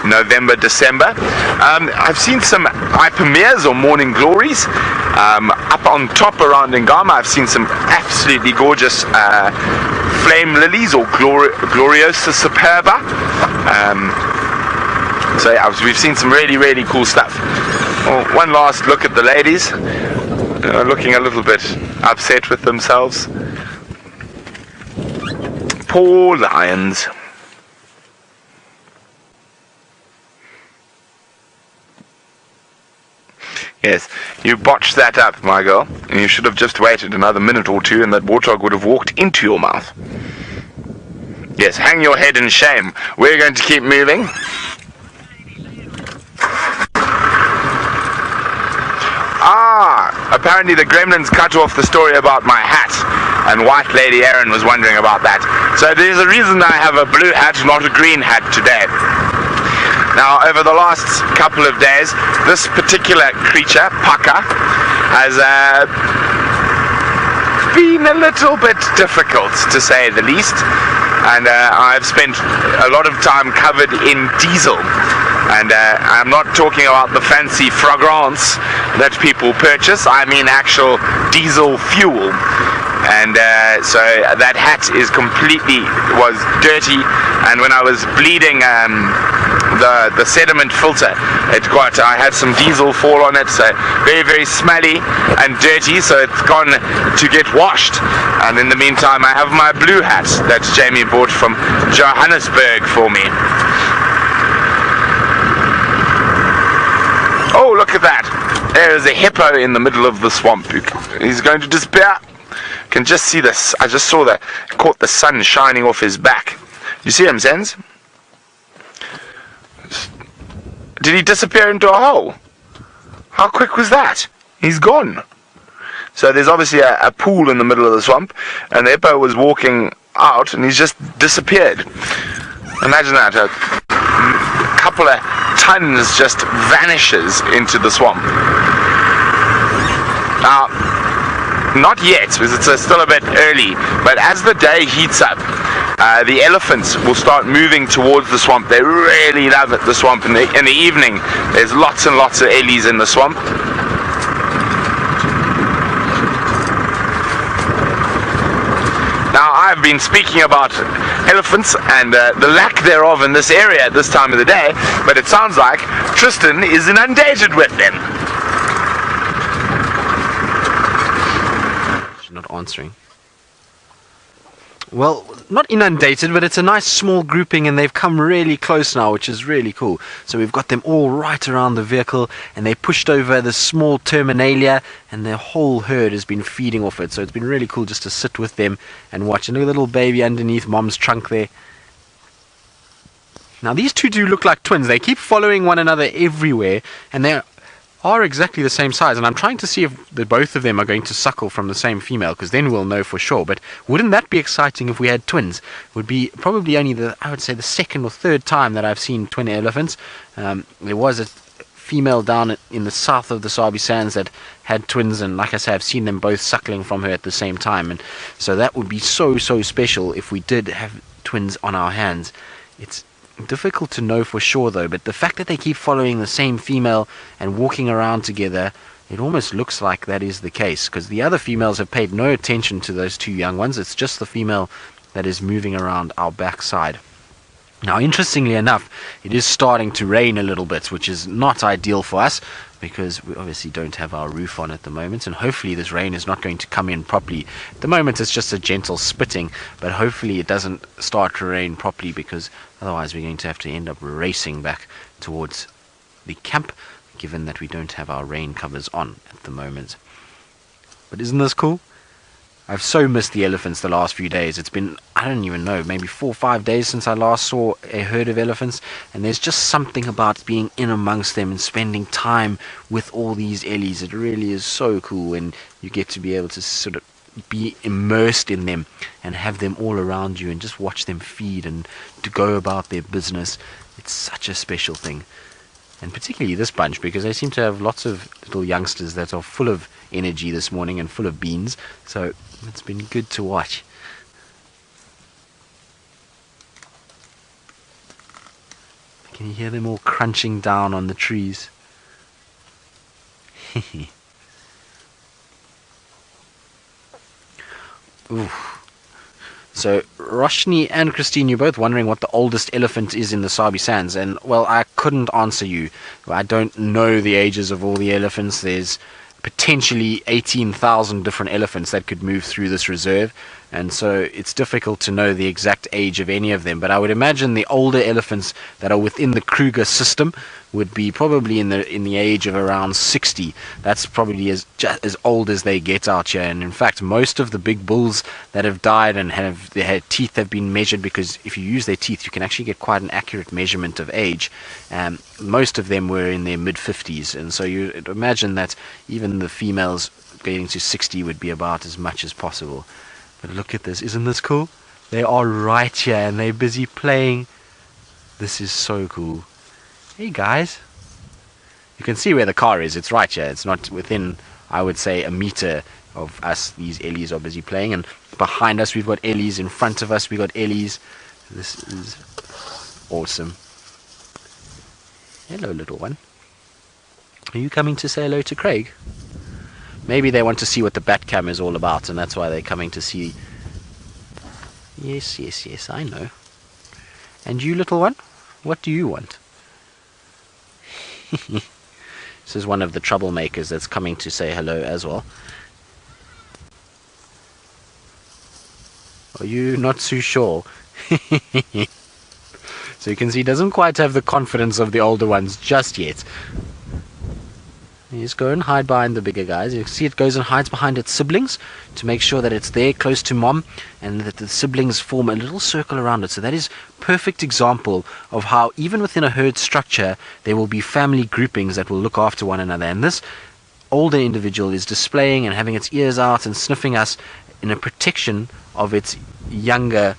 S3: November, December. I've seen some ipomeas or morning glories up on top around Ngama. I've seen some absolutely gorgeous flame lilies or Gloriosa superba. So yeah, we've seen some really, really cool stuff. Well, one last look at the ladies, looking a little bit upset with themselves. Poor lions. Yes, you botched that up, my girl, and you should have just waited another minute or two, and that warthog would have walked into your mouth. Yes, hang your head in shame. We're going to keep moving. Apparently the gremlins cut off the story about my hat, and White Lady Erin was wondering about that. So there's a reason I have a blue hat, not a green hat today. Now, over the last couple of days, this particular creature, Paka, has been a little bit difficult, to say the least. And I've spent a lot of time covered in diesel. And I'm not talking about the fancy fragrance that people purchase. I mean actual diesel fuel. And so that hat was dirty. And when I was bleeding the sediment filter, I had some diesel fall on it, so very, very smelly and dirty, so it's gone to get washed. And in the meantime, I have my blue hat that Jamie bought from Johannesburg for me. Oh, look at that. There is a hippo in the middle of the swamp. He's going to disappear. You can just see this. I just caught the sun shining off his back. You see him, Sens? Did he disappear into a hole? How quick was that? He's gone. So there's obviously a pool in the middle of the swamp, and the hippo was walking out, and he's just disappeared. Imagine that. A couple of tons just vanishes into the swamp. Now, not yet, because it's still a bit early, but as the day heats up, the elephants will start moving towards the swamp. They really love it, the swamp. In the evening, there's lots and lots of ellies in the swamp. Now, I've been speaking about elephants and the lack thereof in this area at this time of the day, but it sounds like Tristan is inundated with them.
S2: She's not answering. Well, not inundated, but it's a nice small grouping, and they've come really close now, which is really cool. So we've got them all right around the vehicle, and they pushed over the small terminalia, and their whole herd has been feeding off it. So it's been really cool just to sit with them and watch. And look at the little baby underneath mom's trunk there. Now these two do look like twins. They keep following one another everywhere, and they are exactly the same size. And I'm trying to see if both of them are going to suckle from the same female, because then we'll know for sure. But wouldn't that be exciting if we had twins? It would be probably only I would say the second or third time that I've seen twin elephants. There was a female down in the south of the Sabi Sands that had twins, and like I say, I've seen them both suckling from her at the same time. And so that would be so special if we did have twins on our hands. It's difficult to know for sure though, but the fact that they keep following the same female and walking around together, it almost looks like that is the case, because the other females have paid no attention to those two young ones. It's just the female that is moving around our backside. Now, interestingly enough, it is starting to rain a little bit, which is not ideal for us, because we obviously don't have our roof on at the moment, and hopefully this rain is not going to come in properly. At the moment it's just a gentle spitting, but hopefully it doesn't start to rain properly, because otherwise we're going to have to end up racing back towards the camp, given that we don't have our rain covers on at the moment. But isn't this cool? I've so missed the elephants the last few days. It's been, I don't even know, maybe 4 or 5 days since I last saw a herd of elephants, and there's just something about being in amongst them and spending time with all these ellies. It really is so cool when you get to be able to sort of be immersed in them and have them all around you and just watch them feed and to go about their business. It's such a special thing. And particularly this bunch, because they seem to have lots of little youngsters that are full of energy this morning and full of beans. So it's been good to watch. Can you hear them all crunching down on the trees? Ooh. So Roshni and Christine, you're both wondering what the oldest elephant is in the Sabi Sands, and well, I couldn't answer you. I don't know the ages of all the elephants. There's potentially 18,000 different elephants that could move through this reserve, and so it's difficult to know the exact age of any of them. But I would imagine the older elephants that are within the Kruger system would be probably in the age of around 60. That's probably as old as they get out here. And in fact, most of the big bulls that have died and their teeth have been measured, because if you use their teeth you can actually get quite an accurate measurement of age. Most of them were in their mid-50s, and so you imagine that even the females getting to 60 would be about as much as possible. But look at this, isn't this cool? They are right here and they're busy playing. This is so cool. Hey guys, you can see where the car is. It's right here. It's not within, I would say, a meter of us. These ellies are busy playing, and behind us we've got ellies. In front of us we've got ellies. This is awesome. Hello, little one. Are you coming to say hello to Craig? Maybe they want to see what the bat cam is all about, and that's why they're coming to see. Yes, I know. And you, little one, what do you want? This is one of the troublemakers that's coming to say hello as well. Are you not too sure? So you can see he doesn't quite have the confidence of the older ones just yet. You just go and hide behind the bigger guys. You can see it goes and hides behind its siblings to make sure that it's there close to mom, and that the siblings form a little circle around it. So that is a perfect example of how even within a herd structure there will be family groupings that will look after one another. And this older individual is displaying and having its ears out and sniffing us in a protection of its younger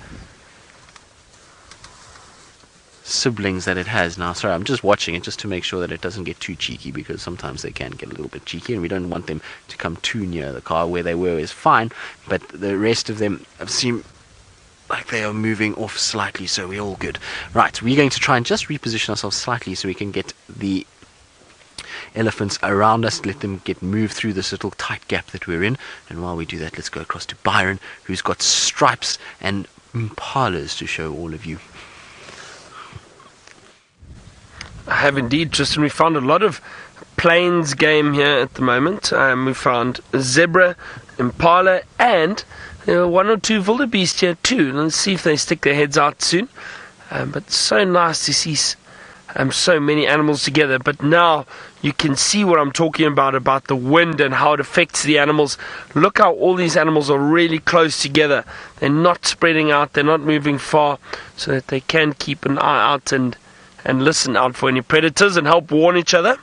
S2: siblings that it has. Now, sorry, I'm just watching it just to make sure that it doesn't get too cheeky, because sometimes they can get a little bit cheeky and we don't want them to come too near the car. Where they were is fine, but the rest of them seem like they are moving off slightly, so we're all good. Right, we're going to try and just reposition ourselves slightly so we can get the elephants around us, let them get moved through this little tight gap that we're in. And while we do that, let's go across to Byron, who's got stripes and impalas to show all of you.
S1: I have indeed, Tristan. We found a lot of plains game here at the moment. We found a zebra, impala, and one or two wildebeest here too. Let's see if they stick their heads out soon. But so nice to see so many animals together. But now you can see what I'm talking about the wind and how it affects the animals. Look how all these animals are really close together. They're not spreading out, they're not moving far, so that they can keep an eye out and listen out for any predators and help warn each other.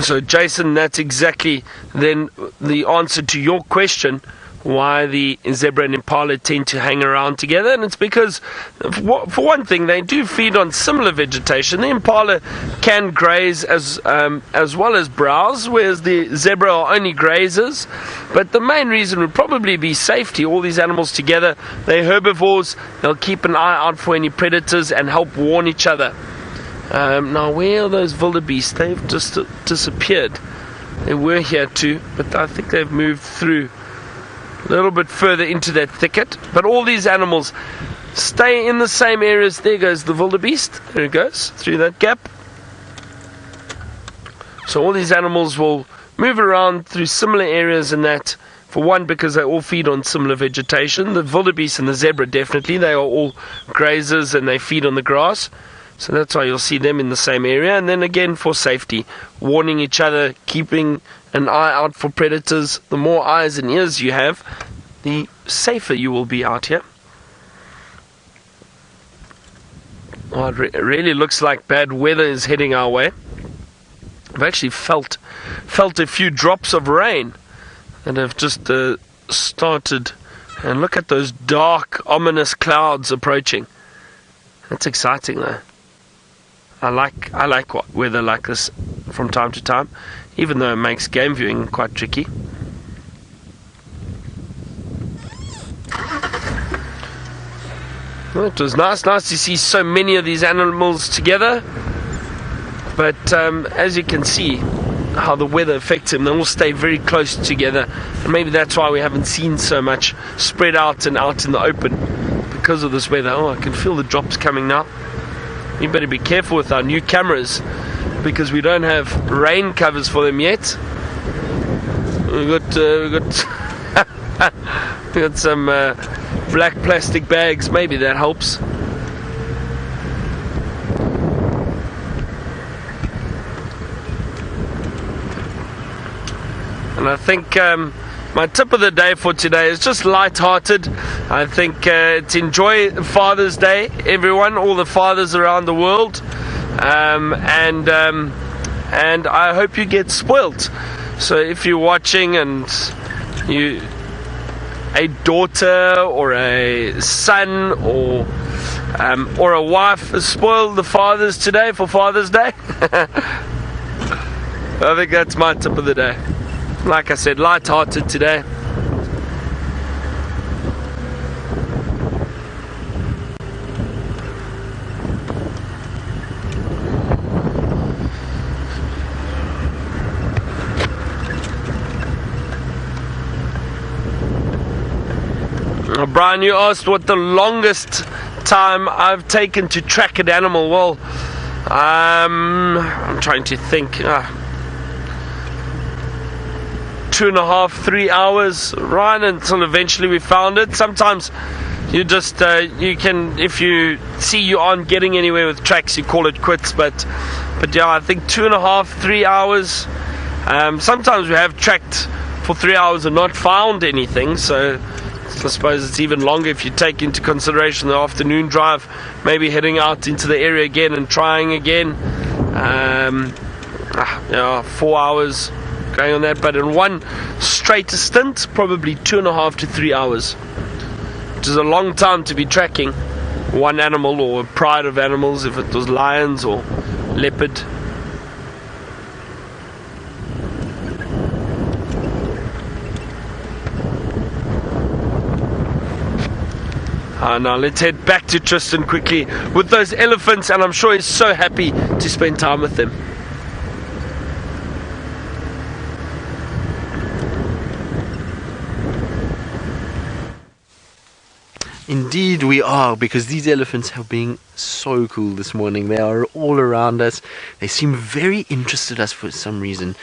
S1: So Jason, that's exactly then the answer to your question, why the zebra and impala tend to hang around together. And it's because, for one thing, they do feed on similar vegetation. The impala can graze as well as browse, whereas the zebra are only grazers. But the main reason would probably be safety. All these animals together, they're herbivores. They'll keep an eye out for any predators and help warn each other. Now, where are those wildebeest? They've just disappeared. They were here too, but I think they've moved through a little bit further into that thicket. But all these animals stay in the same areas. There goes the wildebeest. There it goes, through that gap. So all these animals will move around through similar areas in that, for one, because they all feed on similar vegetation. The wildebeest and the zebra, definitely, they are all grazers and they feed on the grass. So that's why you'll see them in the same area. And then again, for safety, warning each other, keeping an eye out for predators. The more eyes and ears you have, the safer you will be out here. Oh, it really looks like bad weather is heading our way. I've actually felt a few drops of rain that have just started. And look at those dark, ominous clouds approaching. That's exciting though. I like weather like this from time to time, even though it makes game viewing quite tricky. Well, it was nice to see so many of these animals together, but as you can see how the weather affects them, they all stay very close together, and maybe that's why we haven't seen so much spread out and out in the open because of this weather. Oh, I can feel the drops coming now. You better be careful with our new cameras because we don't have rain covers for them yet. We got some black plastic bags. Maybe that helps. And I think my tip of the day for today is just light-hearted. I think it's enjoy Father's Day, everyone, all the fathers around the world, and I hope you get spoilt. So if you're watching and a daughter or a son or a wife spoil the fathers today for Father's Day, I think that's my tip of the day. Like I said, light-hearted today. Brian, you asked what the longest time I've taken to track an animal. Well, I'm trying to think. 2.5, 3 hours, right, until eventually we found it. Sometimes you just you can, if you see you aren't getting anywhere with tracks, you call it quits. But yeah, I think 2.5, 3 hours. Sometimes we have tracked for 3 hours and not found anything, so I suppose it's even longer if you take into consideration the afternoon drive, maybe heading out into the area again and trying again. 4 hours going on that, but in one straight stint, probably 2.5 to 3 hours, which is a long time to be tracking one animal or a pride of animals, if it was lions or leopard. Now let's head back to Tristan quickly with those elephants, and I'm sure he's so happy to spend time with them.
S2: Indeed we are, because these elephants have been so cool this morning. They are all around us. They seem very interested in us for some reason.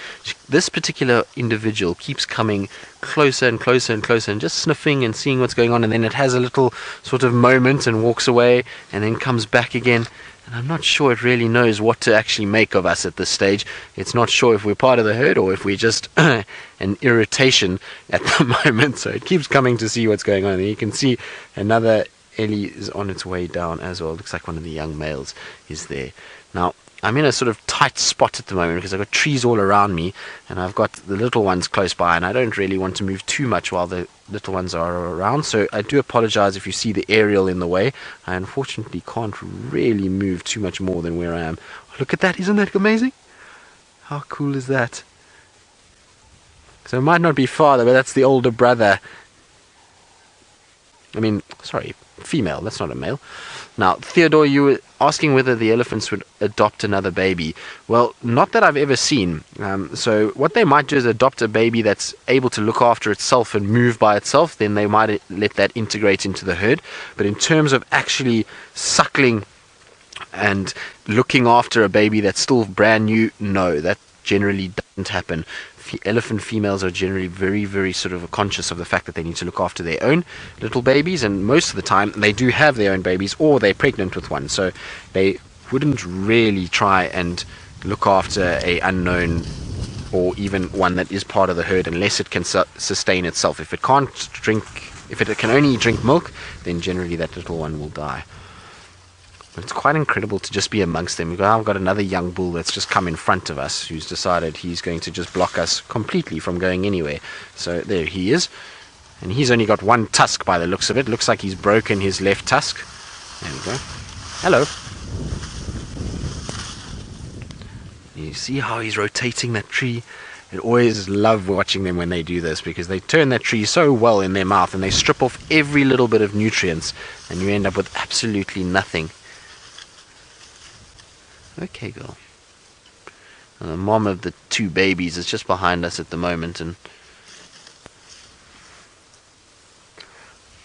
S2: This particular individual keeps coming closer and closer and closer and just sniffing and seeing what's going on, and then it has a little sort of moment and walks away and then comes back again. And I'm not sure it really knows what to actually make of us at this stage. It's not sure if we're part of the herd or if we're just an irritation at the moment. So it keeps coming to see what's going on. And you can see another Ellie is on its way down as well. It looks like one of the young males is there. Now, I'm in a sort of tight spot at the moment because I've got trees all around me and I've got the little ones close by, and I don't really want to move too much while the little ones are around. So I do apologize if you see the aerial in the way. I unfortunately can't really move too much more than where I am. Look at that, isn't that amazing? How cool is that? So it might not be father, but that's the older brother. I mean, sorry, female, that's not a male. Now, Theodore, you were asking whether the elephants would adopt another baby. Well, not that I've ever seen. So what they might do is adopt a baby that's able to look after itself and move by itself. Then they might let that integrate into the herd. But in terms of actually suckling and looking after a baby that's still brand new, no, that generally doesn't happen. Elephant females are generally very, very sort of conscious of the fact that they need to look after their own little babies, and most of the time they do have their own babies or they're pregnant with one, so they wouldn't really try and look after a unknown or even one that is part of the herd unless it can sustain itself. If it can only drink milk, then generally that little one will die. But it's quite incredible to just be amongst them. I've got another young bull that's just come in front of us who's decided he's going to just block us completely from going anywhere. So there he is. And he's only got one tusk by the looks of it. Looks like he's broken his left tusk. There we go. Hello. You see how he's rotating that tree? I always love watching them when they do this, because they turn that tree so well in their mouth and they strip off every little bit of nutrients and you end up with absolutely nothing. Okay, girl. The mom of the two babies is just behind us at the moment, and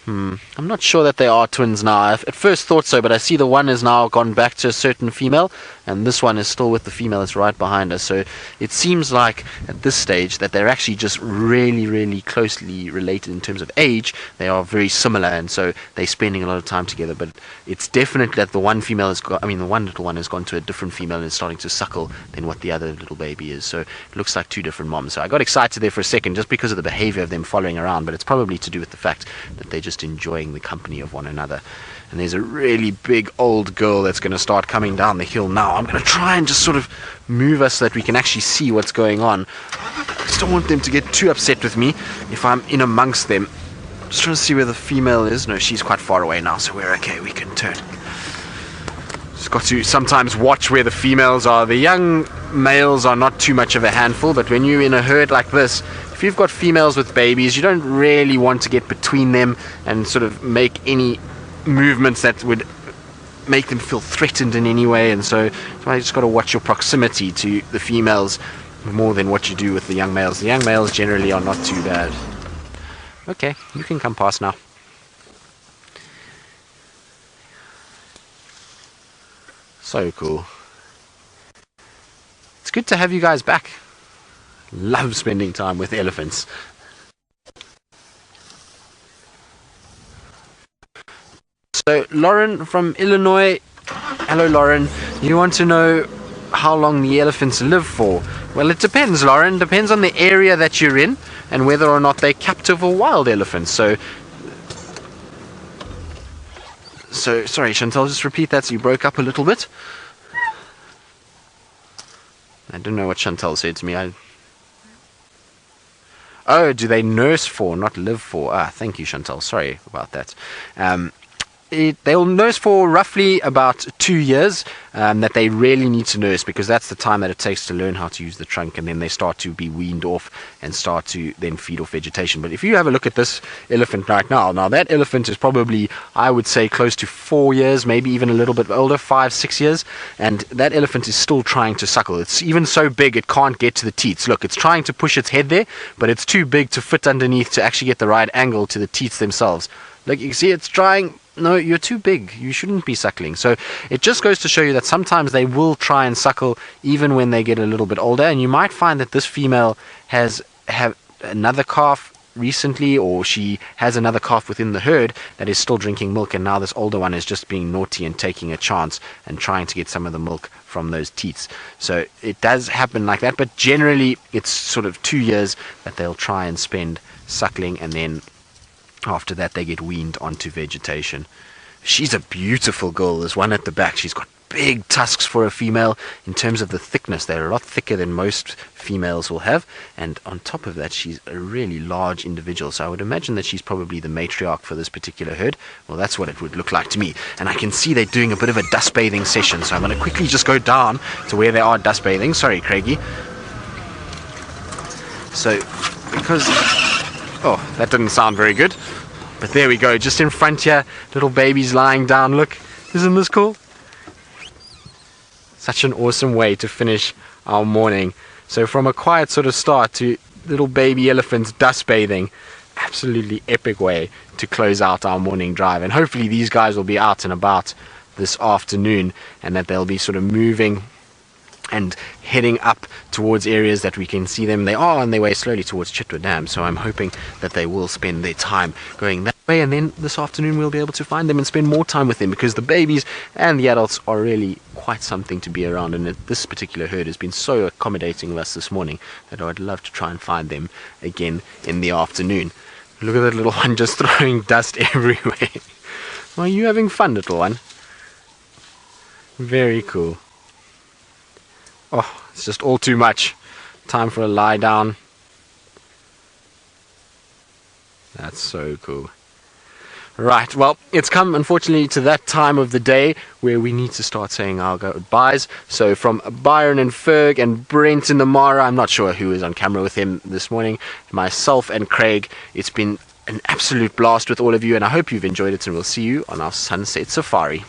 S2: I'm not sure that they are twins now. I at first thought so, but I see the one has now gone back to a certain female, and this one is still with the female that's right behind us. So it seems like at this stage that they're actually just really, really closely related in terms of age. They are very similar, and so they're spending a lot of time together. But it's definitely that the one female has got, the one little one has gone to a different female and is starting to suckle than what the other little baby is. So it looks like two different moms. So I got excited there for a second just because of the behavior of them following around, but it's probably to do with the fact that they're just enjoying the company of one another. And there's a really big old girl that's going to start coming down the hill now. I'm going to try and just sort of move us so that we can actually see what's going on. I just don't want them to get too upset with me if I'm in amongst them. Just trying to see where the female is. No, she's quite far away now, so we're okay. We can turn. Just got to sometimes watch where the females are. The young males are not too much of a handful, but when you're in a herd like this, if you've got females with babies, you don't really want to get between them and sort of make any movements that would make them feel threatened in any way. And so you just got to watch your proximity to the females more than what you do with the young males. The young males generally are not too bad. Okay, you can come past now. So cool. It's good to have you guys back. Love spending time with elephants. So Lauren from Illinois. Hello Lauren. You want to know how long the elephants live for? Well, it depends, Lauren. Depends on the area that you're in and whether or not they're captive or wild elephants. So sorry Chantal, just repeat that. So you broke up a little bit. I don't know what Chantal said to me. Oh, do they nurse for, not live for? Thank you, Chantal. Sorry about that. They'll nurse for roughly about 2 years, that they really need to nurse, because that's the time that it takes to learn how to use the trunk, and then they start to be weaned off and start to then feed off vegetation. But if you have a look at this elephant right now that elephant is probably, I would say, close to 4 years, maybe even a little bit older, 5-6 years, and that elephant is still trying to suckle. It's even so big it can't get to the teats. Look, it's trying to push its head there, but it's too big to fit underneath to actually get the right angle to the teats themselves. Look, you see it's drying. No, you're too big. You shouldn't be suckling. So it just goes to show you that sometimes they will try and suckle even when they get a little bit older. And you might find that this female have another calf recently, or she has another calf within the herd that is still drinking milk, and now this older one is just being naughty and taking a chance and trying to get some of the milk from those teats. So it does happen like that, but generally it's sort of 2 years that they'll try and spend suckling, and then after that they get weaned onto vegetation. She's a beautiful girl. There's one at the back. She's got big tusks for a female. In terms of the thickness, they're a lot thicker than most females will have, and on top of that she's a really large individual, so I would imagine that she's probably the matriarch for this particular herd. Well, that's what it would look like to me, and I can see they're doing a bit of a dust bathing session, so I'm going to quickly just go down to where they are dust bathing. Sorry, Craigie. So because that didn't sound very good, but there we go, just in front here, little babies lying down. Look, isn't this cool? Such an awesome way to finish our morning. So from a quiet sort of start to little baby elephants dust bathing, absolutely epic way to close out our morning drive. And hopefully these guys will be out and about this afternoon, and that they'll be sort of moving and heading up towards areas that we can see them. They are on their way slowly towards Chitwa Dam, so I'm hoping that they will spend their time going that way, and then this afternoon we'll be able to find them and spend more time with them, because the babies and the adults are really quite something to be around, and this particular herd has been so accommodating of us this morning that I'd love to try and find them again in the afternoon. Look at that little one just throwing dust everywhere. Are you having fun, little one? Very cool. Oh, it's just all too much. Time for a lie down. That's so cool. Right, well, it's come unfortunately to that time of the day where we need to start saying our goodbyes. So from Byron and Ferg and Brent in the Mara, I'm not sure who is on camera with him this morning, myself and Craig, it's been an absolute blast with all of you, and I hope you've enjoyed it, and we'll see you on our sunset safari.